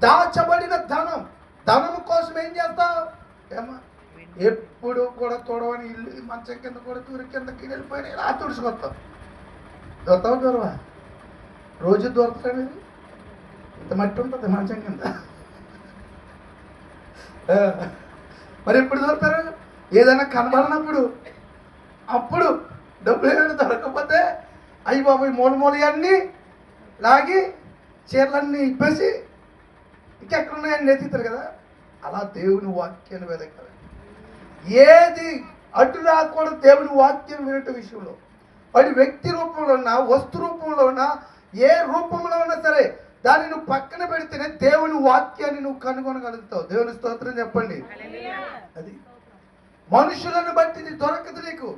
దాచబడిన ధనం, ధనం కోసం ఏం చేస్తావు? ఏమా ఎప్పుడు కూడా తొడవని ఇల్లు మంచం కింద కూడా తూరి కిందకి వెళ్ళిపోయినా ఇలా తుడుచుకొస్తావు. దొరతావు దొరవా? రోజు దొరుకుతాడు. ఇంత మట్టి ఉంటుంది మంచం కింద. మరి ఎప్పుడు దొరుకుతారు? ఏదైనా కనబడినప్పుడు. అప్పుడు డబ్బులు ఏమైనా దొరకకపోతే అయ్యి బాబు మూల అన్నీ లాగి చీరలన్నీ ఇప్పేసి ఇంకెక్కడున్నాయని నెత్తిస్తారు కదా. అలా దేవుని వాక్యాన్ని వెతకాలి. ఏది అడ్డు రాకూడదు దేవుని వాక్యం వినట విషయంలో. వాడి వ్యక్తి రూపంలో ఉన్నా, వస్తు రూపంలో ఉన్నా, ఏ రూపంలో ఉన్నా సరే దాన్ని నువ్వు పక్కన పెడితేనే దేవుని వాక్యాన్ని నువ్వు కనుగొనగలుగుతావు. దేవుని స్తోత్రం చెప్పండి. అది మనుషులను బట్టి ఇది దొరకదు నీకు.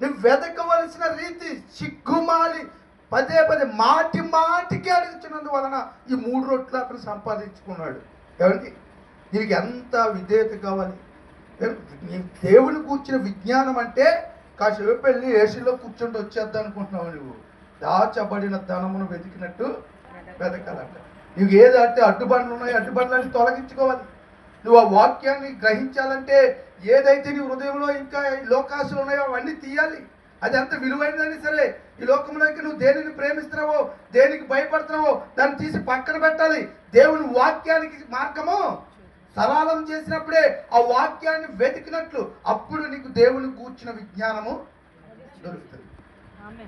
నువ్వు వెతకవలసిన రీతి సిగ్గుమాలి పదే పదే మాటికి అడుగుతున్నందువలన ఈ 3 రొట్లు అతను సంపాదించుకున్నాడు. ఏమండి, నీకు ఎంత విధేయత కావాలి? దేవుని కూర్చున్న విజ్ఞానం అంటే కాసేపు వెళ్ళి ఏసీలో కూర్చుంటూ వచ్చేద్దాం అనుకుంటున్నావు. నువ్వు దాచబడిన ధనమును వెతికినట్టు వెతకాలంట. నీకు ఏదంటే అడ్డుబండ్లు ఉన్నాయో అడ్డుబండ్లని తొలగించుకోవాలి. నువ్వు ఆ వాక్యాన్ని గ్రహించాలంటే ఏదైతే నీ హృదయంలో ఇంకా లోకాసులు ఉన్నాయో అవన్నీ తీయాలి. అది ఎంత విలువైనదని సరే ఈ లోకంలోకి నువ్వు దేనిని ప్రేమిస్తున్నావో, దేనికి భయపడుతున్నావో దాన్ని తీసి పక్కన పెట్టాలి. దేవుని వాక్యానికి మార్గము సరళం చేసినప్పుడే ఆ వాక్యాన్ని వెతికినట్లు అప్పుడు నీకు దేవుని కూర్చిన విజ్ఞానము దొరుకుతుంది.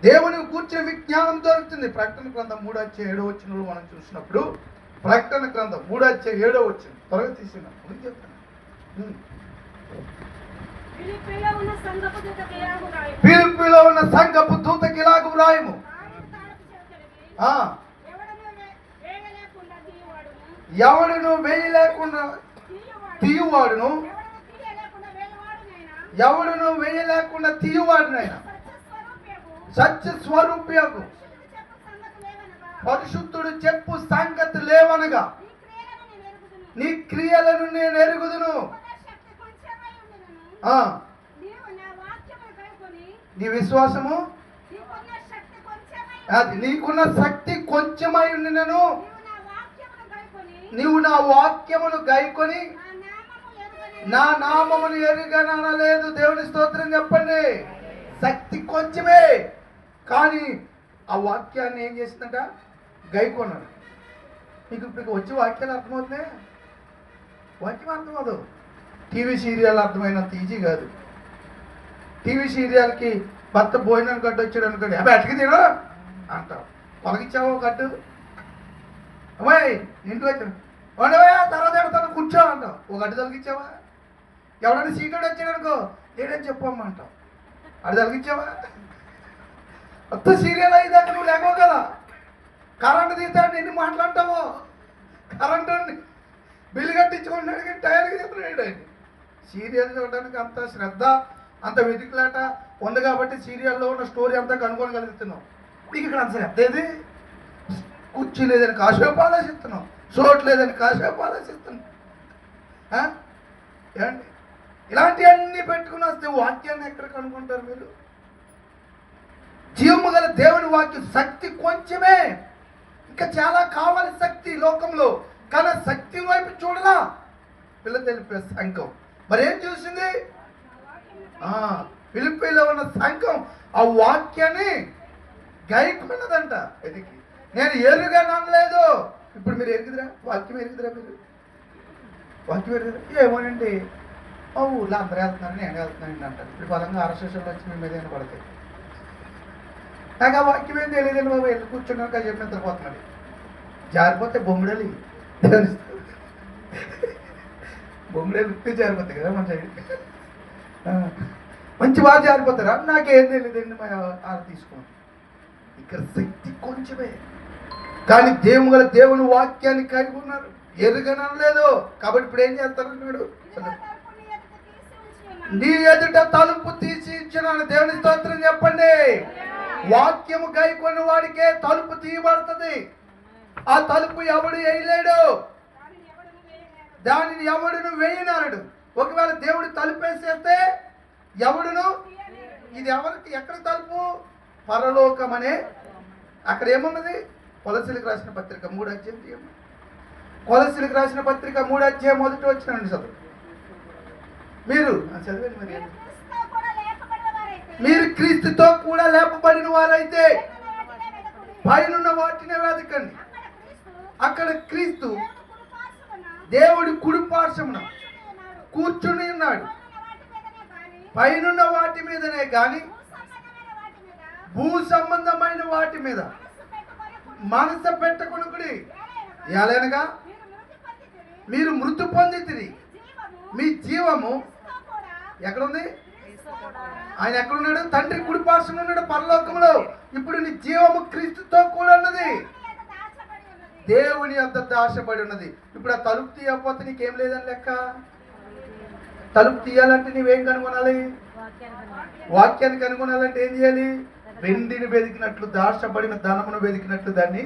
దేవుని కూర్చిన విజ్ఞానం దొరుకుతుంది. ప్రకటన గ్రంథం 3:7 మనం చూసినప్పుడు, ప్రకటన గ్రంథం 3:7 త్వరగా తీసుకున్నప్పుడు చెప్తాను. ఫిలిప్పీలో ఉన్న సంఘపు దూతకి ఇలాగు వ్రాయము. ఎవడును వేయి లేకుండా తీయువాడును, ఎవడును వేయి లేకుండా తీయువాడునైనా సత్య స్వరూప్యకు పరిశుద్ధుడు చెప్పు సంగతి లేవనగా నీ క్రియలను నేను ఎరుగుదును. నీ విశ్వాసము అది నీకున్న శక్తి కొంచెమై ఉండినను నీవు నా వాక్యమును గైకొని నా నామమును ఎరుగనలేదు. దేవుని స్తోత్రం చెప్పండి. శక్తి కొంచెమే, కానీ ఆ వాక్యాన్ని ఏం చేసిందంట? గైకొన్నాడు. మీకు ఇప్పుడు వచ్చే వాక్యాలు అర్థమవుతున్నాయి? వాక్యం అర్థమవుతుంది. టీవీ సీరియల్ అర్థమైనంత ఈజీ కాదు. టీవీ సీరియల్కి భర్త భోజనం గడ్డు వచ్చాడు అనుకోండి, అబ్బాయి అటుకి తిను అంటావు. పొలగిచ్చావో గడ్డు, అమ్మాయి ఇంటికి వచ్చాను వండవా తర్వాత ఎడతాను కూర్చో అంటావు. ఓ గడ్డు తొలగిచ్చావా? ఎవడన్నా సీటోడు వచ్చాడు అనుకో, ఏడని చెప్పమ్మా అంటావు. అది తొలగిచ్చావా? కొత్త సీరియల్ అయ్యేదాకా నువ్వు లేకో కదా. కరెంటు తీస్తాడు ఎన్ని మాట్లాడతావో. కరెంటు బిల్లు కట్టించుకుంటున్నాడు కానీ టైర్కి చెప్తున్నాడు. ఆయన సీరియల్ చూడడానికి అంత శ్రద్ధ, అంత వెతుకులాట ఉంది కాబట్టి సీరియల్లో ఉన్న స్టోరీ అంతా కనుగొనగలుగుతున్నాం. నీకు ఇక్కడ అంత శ్రద్ధ ఏది? కుర్చీ లేదని కాసేపు ఆలోచిస్తున్నాం, చోటు లేదని కాసేపు ఆలోచిస్తున్నాం. ఏమండి, ఇలాంటివన్నీ పెట్టుకుని వస్తే వాక్యాన్ని ఎక్కడ కనుక్కుంటారు మీరు? జీవము గల దేవుని వాక్యం శక్తి కొంచెమే, ఇంకా చాలా కావాలి శక్తి లోకంలో. కానీ శక్తి వైపు చూడలా పిల్ల తెలిపే సంఘం. మరేం చూసింది? ఫిలిప్పీలో ఉన్న సంఘం ఆ వాక్యాన్ని గైకొన్నదంట. ఎదికి నేను ఎరుగా నమ్మలేదు. ఇప్పుడు మీరు ఎరుగుదరా? వాక్యం ఎరుగుదరా? మీరు వాక్యం ఎరుగుదరా? ఏమోనండి, ఊళ్ళో అందరూ వెళ్తున్నారని నేను వెళ్తున్నానండి అంటారు. ఇప్పుడు బలంగా ఆర్ఎస్ఎస్లో వచ్చి మీ మీద ఏమైనా పడతాయి. నాకు ఆ వాక్యం ఏం తెలియదండి బాబు, వెళ్ళి కూర్చున్నాక చెప్పి నిద్రపోతున్నాడు. జారిపోతే బొమ్మిడలి బొమ్మిడలు ఉత్తే జారిపోతాయి కదా మన సైడ్. మంచి బాగా జారిపోతారా? నాకేం తెలియదండి అది తీసుకోండి. ఇక్కడ శక్తి కొంచెమే, కానీ దేవుని వాక్యాన్ని కలిగి ఉన్నారు. ఎరుగనలేదు కాబట్టి ఇప్పుడు ఏం చేస్తారన్నాడు? నీ ఎదుట తలుపు తీసి ఇచ్చినాను. దేవుని స్తోత్రం చెప్పండి. వాక్యము గైకొని వాడికే తలుపు తీయబడుతుంది. ఆ తలుపు ఎవడు వేయలేడు, దానిని ఎవడును వేయనాడు. ఒకవేళ దేవుడు తలుపు వేసేస్తే ఎవడును, ఇది ఎవరికి ఎక్కడ తలుపు? పరలోకం అనే అక్కడ ఏమున్నది? కొలసీలకు రాసిన పత్రిక 3 అధ్యాయం. కొలసీలకు రాసిన పత్రిక 3 అధ్యాయం 1 వచ్చినండి చదువు. మీరు చదివండి. మరి మీరు క్రీస్తుతో కూడా లేపబడిన వారైతే పైనున్న వాటినే వెతకండి. అక్కడ క్రీస్తు దేవుడి కుడి పార్శ్వమున కూర్చుని ఉన్నాడు. పైనున్న వాటి మీదనే కానీ భూ సంబంధమైన వాటి మీద మనసు పెట్టకొనుకుడి. ఎలాగనగా మీరు మృతి పొందితిరి, మీ జీవము ఎక్కడుంది? ఆయన ఎక్కడున్నాడు? తండ్రి కుడి పార్శ్వమున ఉన్నాడు పరలోకంలో. ఇప్పుడు నీ జీవము క్రీస్తుతో కూడా ఉన్నది, దేవుని యొద్ద దాచబడి ఉన్నది. ఇప్పుడు ఆ తలుపు తీయకపోతే నీకేం లేదని లెక్క. తలుపు తీయాలంటే నువ్వేం కనుగొనాలి? వాక్యాన్ని కనుగొనాలంటే ఏం చేయాలి? వెండిని వెతికినట్లు, దాచబడిన ధనమును వెతికినట్లు దాన్ని.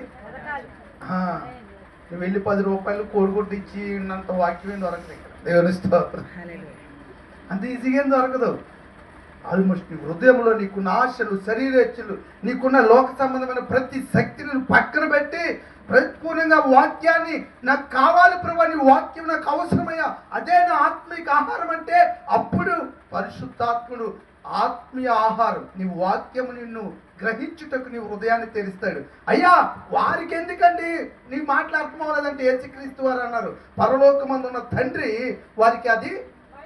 నువ్వు వెళ్ళి 10 రూపాయలు కోడిగుడ్డు ఇచ్చి ఉన్నంత వాక్యం ఏం దొరకదు ఇక్కడ. దేవుని స్తోత్రం. అంత ఈజీగా ఏం దొరకదు. ఆల్మోస్ట్ నీ హృదయంలో నీకున్న ఆశలు, శరీరేచ్ఛలు, నీకున్న లోక సంబంధమైన ప్రతి శక్తిని పక్కన పెట్టి పరిపూర్ణంగా వాక్యాన్ని, నాకు కావాలి ప్రభు, నీ వాక్యం నాకు అవసరమయ్యా, అదే నా ఆత్మీయ ఆహారం అంటే అప్పుడు పరిశుద్ధాత్ముడు ఆత్మీయ ఆహారం నీ వాక్యము నిన్ను గ్రహించుటకు నీ హృదయాన్ని తెరుస్తాడు. అయ్యా వారికి ఎందుకండి నీ మాటలు అర్థం అవ్వలేదంటే యేసుక్రీస్తు వారు అన్నారు, పరలోకమందు ఉన్న తండ్రి వారికి అది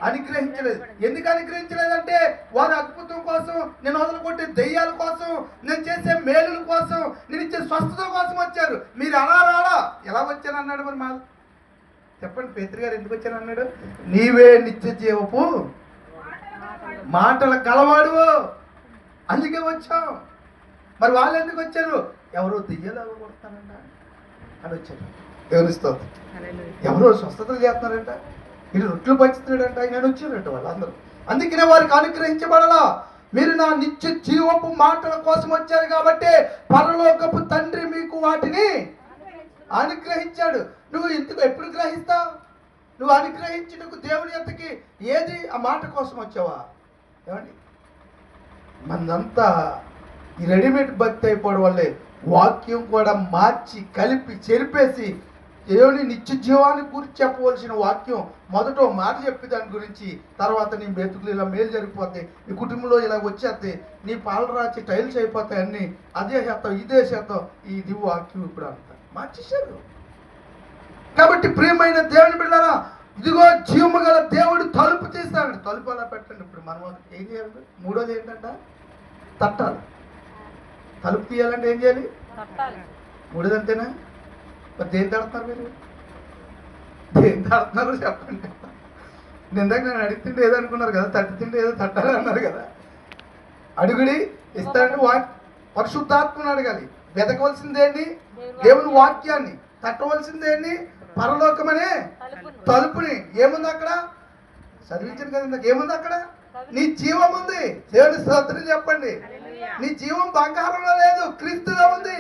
అనుగ్రహించలేదు. ఎందుకు అనుగ్రహించలేదంటే వారు అద్భుతం కోసం, నేను వదలగొట్టే దెయ్యాల కోసం, నేను చేసే మేలుల కోసం, నేను ఇచ్చే స్వస్థత కోసం వచ్చారు. మీరు అలా రాలా, ఎలా వచ్చాను అన్నాడు. మరి మా చెప్పండి, పేతురు గారు ఎందుకు వచ్చాను అన్నాడు? నీవే నిత్య జీవపు మాటల కలవాడు, అందుకే వచ్చాం. మరి వాళ్ళు ఎందుకు వచ్చారు? ఎవరో దెయ్యాలు కొడతారంట అని వచ్చారు. ఎవరిస్తాం? ఎవరో స్వస్థతలు చేస్తున్నారంట, ఇది రొట్లు పంచుతున్నాడంట, ఆయన వచ్చారంట వాళ్ళందరూ. అందుకనే వారికి అనుగ్రహించబడాలా. మీరు నా నిత్య జీవపు మాటల కోసం వచ్చారు కాబట్టి పరలోకపు తండ్రి మీకు వాటిని అనుగ్రహించాడు. నువ్వు ఇంతకు ఎప్పుడు గ్రహిస్తావు? నువ్వు అనుగ్రహించుటకు దేవుని యొద్దకి ఏది ఆ మాట కోసం వచ్చావా? ఏమండి, మనంతా ఈ రెడీమేడ్ భక్తి అయిపోవడం వల్లే వాక్యం కూడా మార్చి కలిపి చెరిపేసి దేవుని నిత్య జీవాన్ని గురించి చెప్పవలసిన వాక్యం మొదట ఓ మాట చెప్పి దాని గురించి తర్వాత నీ బతుకులు ఇలా మేలు జరిగిపోతాయి, నీ కుటుంబంలో ఇలా వచ్చేస్తాయి, నీ పాలు రాచి టైల్స్ అయిపోతాయి, అన్నీ అదే శాతం ఇదే శాతం ఇది వాక్యం ఇప్పుడు అంతా మార్చేశారు. కాబట్టి ప్రియమైన దేవుని బిడ్డలారా, ఇదిగో జీవము గల దేవుడు తలుపు తీస్తాడు. తలుపు అలా పెట్టండి. ఇప్పుడు మనం ఏం చేయాలి? మూడోది ఏంటంట? తట్టాలి. తలుపు తీయాలంటే ఏం చేయాలి? మూడోది అంతేనా? మరి దేని తడుతున్నారు మీరు? దేని తడుతున్నారు చెప్పండి. ఇందాక నేను అడిగితే ఏదనుకున్నారు కదా, తట్టితింటే ఏదో తట్టాలి అన్నారు కదా. అడుగుడి ఇస్తాడంటే పరిశుద్ధాత్మను అడగాలి. వెతకవలసిందేంటి? దేవుని వాక్యాన్ని. తట్టవలసిందేంటి? పరలోకమనే తలుపుని. ఏముంది అక్కడ? చదివించాను కదా ఇందాక. ఏముంది అక్కడ? నీ జీవం ఉంది. దేవుని స్తోత్రం చెప్పండి. నీ జీవం బంగారంలో లేదు, క్రీస్తులో ఉంది.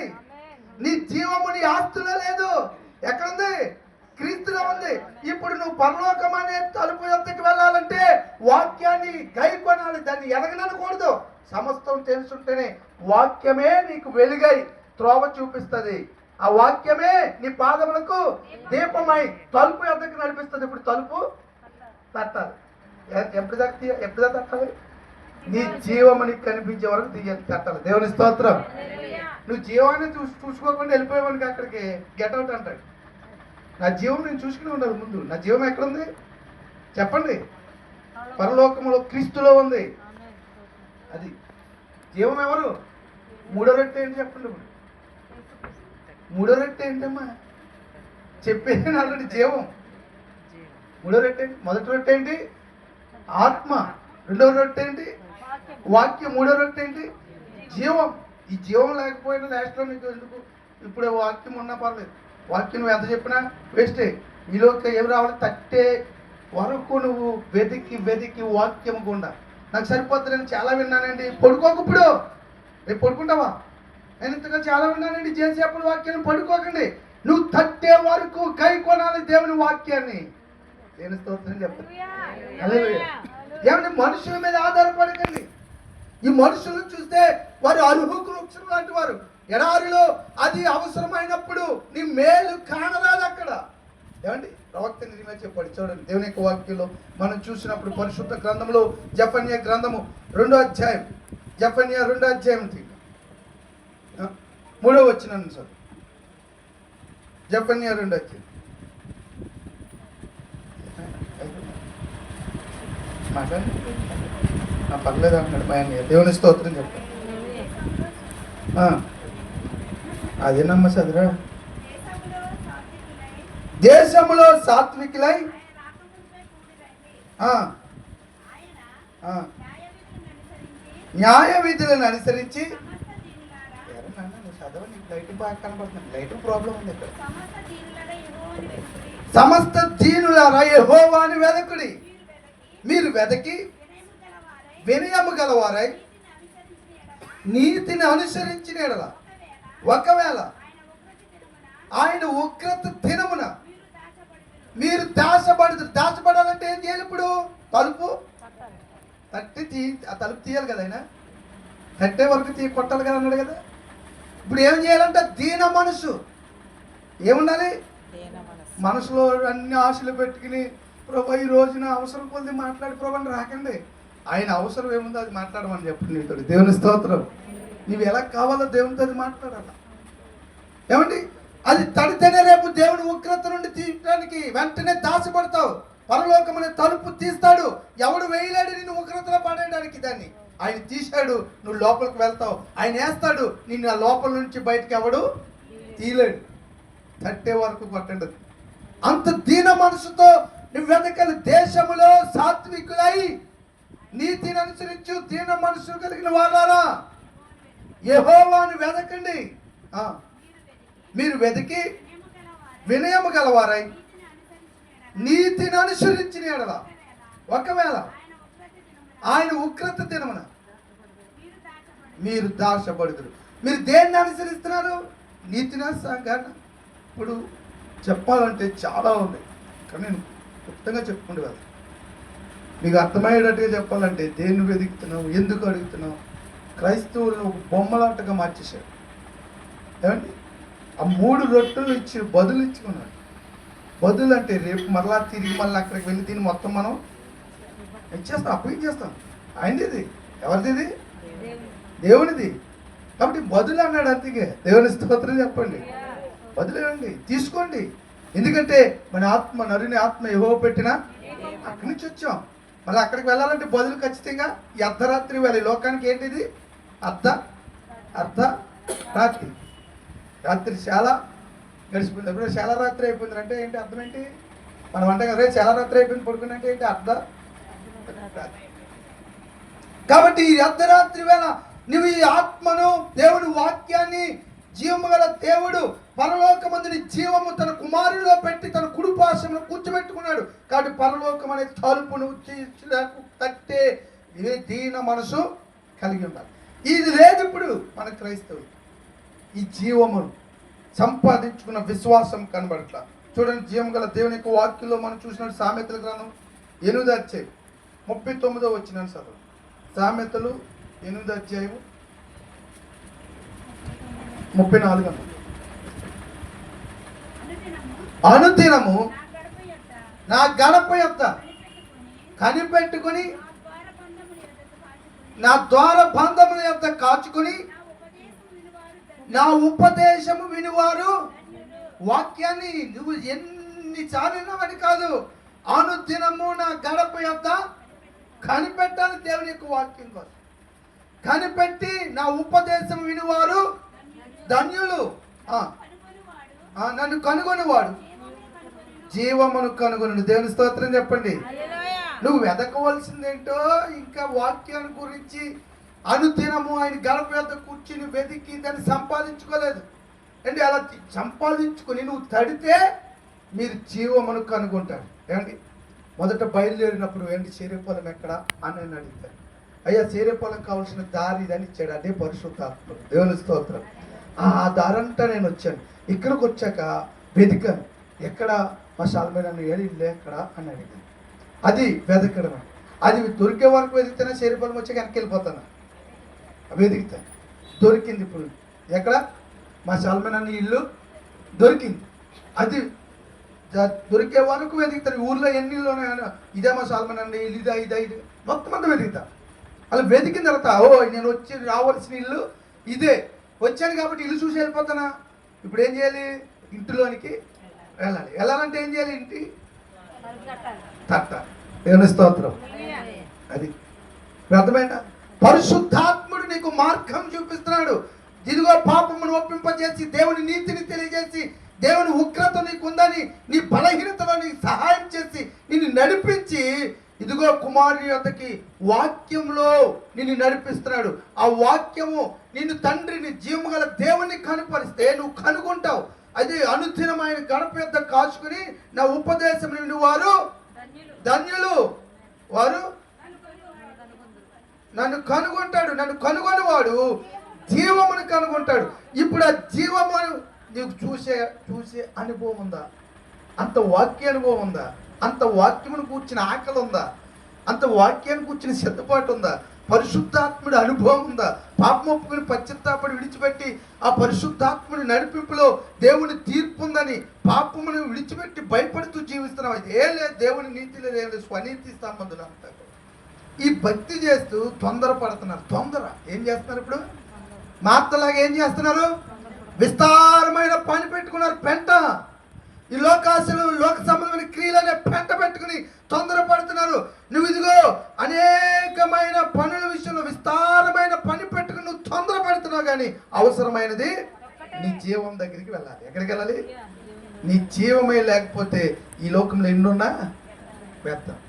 నీ జీవము నీ ఆస్తులో లేదు. ఎక్కడుంది? క్రీస్తులో ఉంది. ఇప్పుడు నువ్వు పరలోకం అనే తలుపు యొద్దకు వెళ్ళాలంటే వాక్యాన్ని గైకొనాలి. దాన్ని ఎరగనకూడదు. సమస్తం తెలుసుంటేనే వాక్యమే నీకు వెలుగై త్రోవ చూపిస్తుంది. ఆ వాక్యమే నీ పాదములకు దీపమై తలుపు యొద్దకు నడిపిస్తుంది. ఇప్పుడు తలుపు తట్టాలి. ఎప్పుడు తట్టాలి? నీ జీవము నీకు కనిపించే వరకు తట్టాలి. దేవుని స్తోత్రం. నువ్వు జీవాన్ని చూసుకోకుండా వెళ్ళిపోయేవానికి అక్కడికి గెట్అవుట్ అంటాడు. నా జీవం నేను చూసుకుని ఉండాలి. ముందు నా జీవం ఎక్కడుంది చెప్పండి? పరలోకములో క్రీస్తులో ఉంది. అది జీవం. ఎవరు? మూడో రెట్టు ఏంటి చెప్పండి? మూడో రెట్టు ఏంటమ్మా చెప్పేది? ఆల్రెడీ జీవం. మూడో రెట్టు ఏంటి? మొదటి రెట్టు ఏంటి? ఆత్మ. రెండో రెట్టు ఏంటి? వాక్యం. మూడో రెట్టు ఏంటి? జీవం. ఈ జీవం లేకపోయినా లాస్ట్లో నీకు ఎందుకు? ఇప్పుడు వాక్యం ఉన్నా పర్లేదు. వాక్యం నువ్వు ఎంత చెప్పినా వేస్టే. ఈలోకి ఏం రావాలి? తట్టే వరకు నువ్వు వెతికి వెతికి వాక్యం గుండా. నాకు సరిపోతుంది. నేను చాలా విన్నానండి. పడుకోకు. ఇప్పుడు రేపు పడుకుంటావా? నేను ఇంతగా చాలా విన్నానండి. చేసేప్పుడు వాక్యాన్ని పడుకోకండి. నువ్వు తట్టే వరకు కై కొనాలి దేవుని వాక్యాన్ని. నేను స్తోత్రం చెప్పండి. ఏమంటే మనుషుల మీద ఆధారపడకండి. ఈ మనుషులను చూస్తే వారు అరుహుకు వృక్షం లాంటి వారు. ఎడారిలో అది అవసరమైనప్పుడు నీ మేలు కానరాదు అక్కడ. ఏమండి? ప్రవక్త నిజమే చెప్పాడు. చూడండి దేవుని యొక్క వాక్యంలో మనం చూసినప్పుడు పరిశుద్ధ గ్రంథంలో జెఫన్యా గ్రంథము 2వ అధ్యాయం. జెఫన్యా 2వ అధ్యాయం 3వ వచనం సార్. జెఫన్యా 2వ అధ్యాయం. మాట్లాడండి. పర్లేదు అంటున్నాడు మా అన్నయ్య. దేవుని స్తోత్రం చెప్పండి. అదేనమ్మ చదురా. దేశములో సాత్వికులై న్యాయ విధులను అనుసరించి. చదవ, నీకు లైట్ బాగా కనబడుతుంది. లైట్ ప్రాబ్లం ఉంది ఇక్కడ. సమస్త దీనులారా యెహోవాను వెదకుడి. మీరు వెదకి వినయము గలవారై నీతిని అనుసరించిన ఎడల ఒకవేళ ఆయన ఉగ్రత దినమున మీరు దాచబడాలంటే ఏం చేయాలి? ఇప్పుడు తలుపు తట్టి ఆ తలుపు తీయాలి కదా. ఆయన కట్టే వరకు కొట్టాలి కదా అన్నాడు కదా. ఇప్పుడు ఏం చేయాలంటే దీన మనసు. ఏముండాలి? మనసులో అన్ని ఆశలు పెట్టుకుని ప్రభు ఈ రోజున అవసరం కొద్ది మాట్లాడి ప్రభు రాకండి. ఆయన అవసరం ఏముందో అది మాట్లాడమని చెప్పండి నీతో. దేవుని స్తోత్రం. నువ్వు ఎలా కావాలో దేవునితో అది మాట్లాడాల. ఏమండి? అది తడితేనే రేపు దేవుని ఉగ్రత నుండి తీయడానికి వెంటనే దాచబడతావు. పరలోకమనే తలుపు తీస్తాడు. ఎవడు వేయలేడు నిన్ను ఉగ్రతలో పడేయడానికి. దాన్ని ఆయన తీశాడు. నువ్వు లోపలికి వెళ్తావు. ఆయన వేస్తాడు నిన్ను. ఆ లోపల నుంచి బయటకు ఎవడు తీయలేడు. తట్టే వరకు కొట్టండి. అంత దీన మనసుతో నువ్వు వెతకాలి. దేశములో సాత్వికులై నీతిని అనుసరించు దీన మనసు కలిగిన వారారా యెహోవాను వెదకండి. మీరు వెతికి వినయము గలవారై నీతిని అనుసరించిన ఎడల ఒకవేళ ఆయన ఉగ్రత దినమున మీరు దాచబడుదురు. మీరు దేన్ని అనుసరిస్తున్నారు? నీతిని. ఇప్పుడు చెప్పాలంటే చాలా ఉంది, కానీ నేను క్లుప్తంగా చెప్పుకుంటూ వెళ్తాం. మీకు అర్థమయ్యేటట్టుగా చెప్పాలంటే దేన్ని వెతుకుతున్నావు, ఎందుకు అడుగుతున్నావు, క్రైస్తవులను ఒక బొమ్మలాటగా మార్చేశాడు. ఏమండి, ఆ 3 రొట్టెలు ఇచ్చి బదులు ఇచ్చుకున్నాడు. బదులు అంటే రేపు మరలా తిరిగి మళ్ళీ అక్కడికి వెళ్ళి దీన్ని మొత్తం మనం ఇచ్చేస్తాం, అప్పగించేస్తాం. ఆయనది ఎవరిది? ఇది దేవునిది. కాబట్టి బదులు అన్నాడు. అందుకే దేవుని స్తోత్రం చెప్పండి. బదులేవండి, తీసుకోండి. ఎందుకంటే మన ఆత్మ, నరుని ఆత్మ యెహోవా పెట్టిన అక్కడి నుంచి వచ్చాం. మళ్ళీ అక్కడికి వెళ్ళాలంటే బదులు ఖచ్చితంగా ఈ అర్ధరాత్రి వేళ. ఈ లోకానికి ఏంటిది? అర్ధరాత్రి. రాత్రి చాలా గడిచిపోయింది. ఎప్పుడో చాలా రాత్రి అయిపోయింది అంటే ఏంటి అర్థం ఏంటి? మనం అంటే కదా చాలా రాత్రి అయిపోయింది పడుకున్నట్టే ఏంటి అర్ధరాత్రి. కాబట్టి ఈ అర్ధరాత్రి వేళ నువ్వు ఈ ఆత్మను, దేవుని వాక్యాన్ని, జీవము గల దేవుడు పరలోకమందుని జీవము తన కుమారులో పెట్టి తన కుడిపార్శ్వమున కూర్చోబెట్టుకున్నాడు. కాబట్టి పరలోకం అనే తలుపును తట్టే దీన మనసు కలిగి ఉండాలి. ఇది లేదు ఇప్పుడు మన క్రైస్తవులు. ఈ జీవమును సంపాదించుకున్న విశ్వాసం కనబడట్లా. చూడండి, జీవం గల దేవుని యొక్క వాక్యంలో మనం చూసినట్టు సామెతల గ్రంథం 8:39 వచ్చినాను సార్. సామెతలు 8:34. అనుదినము నా గడప యొద్ద కనిపెట్టుకుని, నా ద్వార బంధముల యొద్ద కాచుకుని, నా ఉపదేశము వినివారు. వాక్యాన్ని నువ్వు ఎన్నిసార్లు విన్నావని కాదు, అనుదినము నా గడప యొద్ద కనిపెట్టాలి. దేవుని యొక్క వాక్యం ద్వారా కనిపెట్టి నా ఉపదేశం వినివారు ధన్యులు. నన్ను కనుగొనివాడు జీవమును కనుగొను. దేవుని స్తోత్రం చెప్పండి. నువ్వు వెతకవలసిందేంటో ఇంకా వాక్యాన్ని గురించి అనుదినము ఆయన గడప యొద్ద కూర్చుని వెతికి దాన్ని సంపాదించుకోలేదు అంటే అలా సంపాదించుకొని నువ్వు తడితే మీరు జీవమును కనుగొంటారు. ఏమండి, మొదట బయలుదేరినప్పుడు ఏంటి శరీరఫలం ఎక్కడ అని నేను అడుగుతాను. అయ్యా, శరీరఫలం కావాల్సిన దారి ఇదని ఇచ్చాడు, అదే పరిశుద్ధాత్మ. దేవుని స్తోత్రం. ఆ దారంతా నేను వచ్చాను. ఇక్కడికి వచ్చాక వెతికాను, ఎక్కడ మా సాల్మైన ఏడు ఇల్లు ఎక్కడ అని అడిగాను. అది వెతకడం. అది దొరికే వరకు వెతికితేనే శరీరఫలం వచ్చాక వెనక్కి వెళ్ళిపోతాను. వెతికితాను, దొరికింది. ఇప్పుడు ఎక్కడ? మా సాల్మైన ఇల్లు దొరికింది. అది దొరికే వరకు వెతుకుతాను. ఊర్లో ఎన్ని ఇల్లు ఉన్నాయో, ఇదే మా సాల్మైన ఇల్లు, ఇదా మొత్తం అంతా వెతుకుతా. అలా వెతికిన తర్వాత నేను వచ్చి రావాల్సిన ఇల్లు ఇదే, వచ్చాను కాబట్టి ఇల్లు చూసి వెళ్ళిపోతానా? ఇప్పుడు ఏం చేయాలి? ఇంటిలోనికి వెళ్ళాలి. వెళ్ళాలంటే ఏం చేయాలి? ఇంటి తట్ట. దేవుని స్తోత్రం. అది అర్థమైనా? పరిశుద్ధాత్ముడు నీకు మార్గం చూపిస్తున్నాడు. ఇదిగో పాపమును ఒప్పింపజేసి, దేవుని నీతిని తెలియజేసి, దేవుని ఉగ్రత నీకు ఉందని, నీ బలహీనతలో నీకు సహాయం చేసి నిన్ను నడిపించి, ఇదిగో కుమారుని యొద్దకి వాక్యంలో నిన్ను నడిపిస్తున్నాడు. ఆ వాక్యము నిన్ను తండ్రిని, జీవము గల దేవుని కనుపరిస్తే నువ్వు కనుగొంటావు. అది అనుదినమైన గడప యొద్ద కాచుకుని నా ఉపదేశం నిన్ను వారు ధన్యులు. వారు నన్ను కనుగొంటాడు. నన్ను కనుగొనివాడు జీవమును కనుగొంటాడు. ఇప్పుడు ఆ జీవమును నీకు చూసే అనుభవం ఉందా? అంత వాక్య అనుభవం ఉందా? అంత వాక్యమును కూర్చిన ఆకలి ఉందా? అంత వాక్యాన్ని కూర్చిన సిద్ధపాటు ఉందా? పరిశుద్ధాత్ముడి అనుభవం ఉందా? పాపం ఒప్పుకుని పశ్చాత్తాపడి విడిచిపెట్టి ఆ పరిశుద్ధాత్ముడి నడిపింపులో దేవుని తీర్పు ఉందని పాపమును విడిచిపెట్టి భయపడుతూ జీవిస్తున్నావు. ఏ లేదు, దేవుని నీతి లేదు, ఏం లేదు, స్వనీతి సంబంధులు అంతా. ఈ భక్తి చేస్తూ తొందరపడుతున్నారు. తొందర ఏం చేస్తున్నారు? ఇప్పుడు మార్తలాగా ఏం చేస్తున్నారు? విస్తారమైన పని పెట్టుకున్నారు. పెంట, ఈ లోకాశలు, లోక సంబంధమైన క్రియలనే పెంట పెట్టుకుని తొందరపడుతున్నారు. నువ్వు ఇదిగో అనేకమైన పనుల విషయంలో విస్తారమైన పని పెట్టుకుని నువ్వు తొందర పెడుతున్నావు. కానీ అవసరమైనది నీ జీవం దగ్గరికి వెళ్ళాలి. ఎక్కడికి వెళ్ళాలి? నీ జీవమే లేకపోతే ఈ లోకంలో ఎన్నున్నా వ్యర్థం.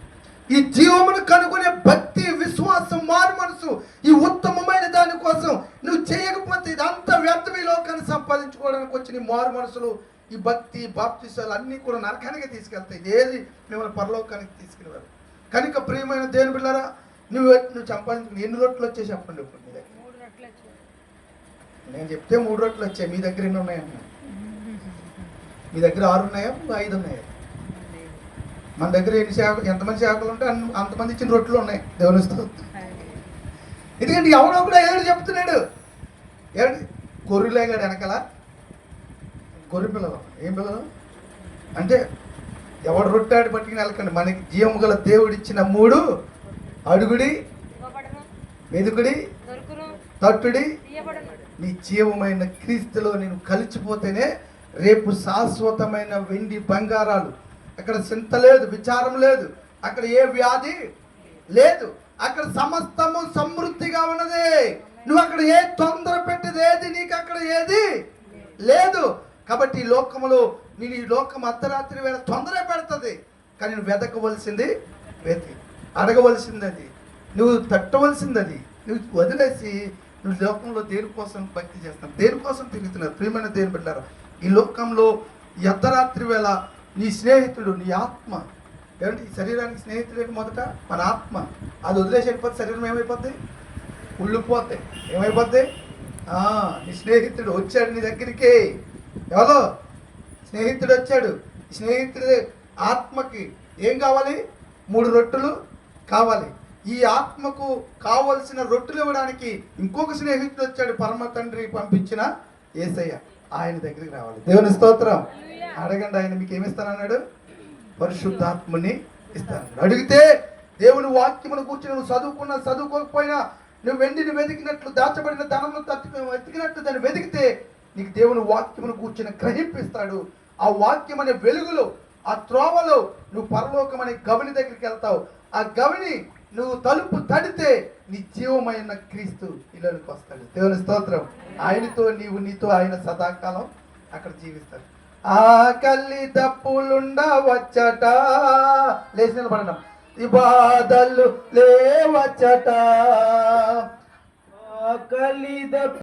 ఈ జీవమును కనుగొనే భక్తి, విశ్వాసం, మారు మనసు, ఈ ఉత్తమమైన దాని కోసం నువ్వు చేయకపోతే ఇదంతా వ్యర్థం. ఈ లోకాన్ని సంపాదించుకోవడానికి వచ్చిన మారు మనసులు, ఈ భక్తి, బాప్తిసాలు అన్నీ కూడా నరకానికి తీసుకెళ్తాయి. ఏది మిమ్మల్ని పరలోకానికి తీసుకెళ్ళారు. కనుక ప్రియమైన దేవుని బిడ్డలారా, నువ్వు సంపాదించుకుని ఎన్ని రొట్టెలు వచ్చాయి చెప్పండి. ఇప్పుడు మీ దగ్గర నేను చెప్తే 3 రొట్టెలు వచ్చాయి. మీ దగ్గర ఎన్ని ఉన్నాయన్నా? మీ దగ్గర 6 ఉన్నాయా? 5 ఉన్నాయా? మన దగ్గర ఎంతమంది సేవకులు ఉంటే అంతమంది ఇచ్చిన రొట్టెలు ఉన్నాయి దేవుని స్తోత్రం. ఎందుకంటే ఎవడో కూడా ఏడు చెప్తున్నాడు. ఏడు గొర్రెలేగాడు వెనకాల గొర్రె పిల్లలు ఏం పిల్లలు అంటే ఎవడు రొట్టాడు పట్టుకుని వెళ్ళకండి. మనకి జీవము గల దేవుడు ఇచ్చిన 3 అడుగుడి, వెదుకుడి, తట్టుడి. నీ జీవమైన క్రీస్తులో నేను కలిసిపోతేనే రేపు శాశ్వతమైన వెండి బంగారాలు. అక్కడ చింత లేదు, విచారం లేదు, అక్కడ ఏ వ్యాధి లేదు, అక్కడ సమస్తము సమృద్ధిగా ఉన్నది. నువ్వు అక్కడ ఏ తొందర పెట్టేది ఏది నీకు అక్కడ ఏది లేదు. కాబట్టి ఈ లోకములో నేను ఈ లోకం అర్ధరాత్రి వేళ తొందర పెడుతుంది. కానీ నువ్వు వెతకవలసింది అడగవలసింది అది, నువ్వు తట్టవలసింది అది. నువ్వు వదిలేసి నువ్వు లోకంలో దేనికోసం భక్తి చేస్తాను, దేనికోసం తిరుగుతున్నారు. ప్రియమైన దేని బిడ్డలారా, ఈ లోకంలో ఈ అర్ధరాత్రి వేళ నీ స్నేహితుడు నీ ఆత్మ ఏమంటే ఈ శరీరానికి స్నేహితుడు మొదట మన ఆత్మ. అది వదిలేసి వెళ్ళిపోతే శరీరం ఏమైపోద్ది? ఉళ్ళిపోతే ఏమైపోద్ది? నీ స్నేహితుడు వచ్చాడు నీ దగ్గరికి. ఎవరో స్నేహితుడు వచ్చాడు. స్నేహితుడి ఆత్మకి ఏం కావాలి? 3 రొట్టెలు కావాలి. ఈ ఆత్మకు కావలసిన రొట్టెలు ఇవ్వడానికి ఇంకొక స్నేహితుడు వచ్చాడు. పరమ తండ్రి పంపించిన యేసయ్య. ఆయన దగ్గరికి రావాలి. దేవుని స్తోత్రం. అడగండి, ఆయన మీకు ఏమిస్తానన్నాడు? పరిశుద్ధాత్మని ఇస్తాను. అడిగితే దేవుని వాక్యమును కూర్చుని నువ్వు చదువుకోకపోయినా నువ్వు వెండిని వెతికినట్లు, దాచబడిన ధనమును వెతికినట్లు దాన్ని వెతికితే నీకు దేవుని వాక్యమును కూర్చుని గ్రహింపిస్తాడు. ఆ వాక్యం అనే వెలుగులో, ఆ త్రోవలో నువ్వు పరలోకం అనే గవిని దగ్గరికి వెళ్తావు. ఆ గవిని నువ్వు తలుపు తడితే నీ జీవమైన క్రీస్తు ఇళ్ళకి వస్తాడు. దేవుని స్తోత్రం. ఆయనతో నీతో ఆయన సదాకాలం అక్కడ జీవిస్తాడు. ఆకలి దప్పులుండవచ్చట, లేచి నిలబడడం, ఈ బాధలు లేవచ్చట. ఆకలి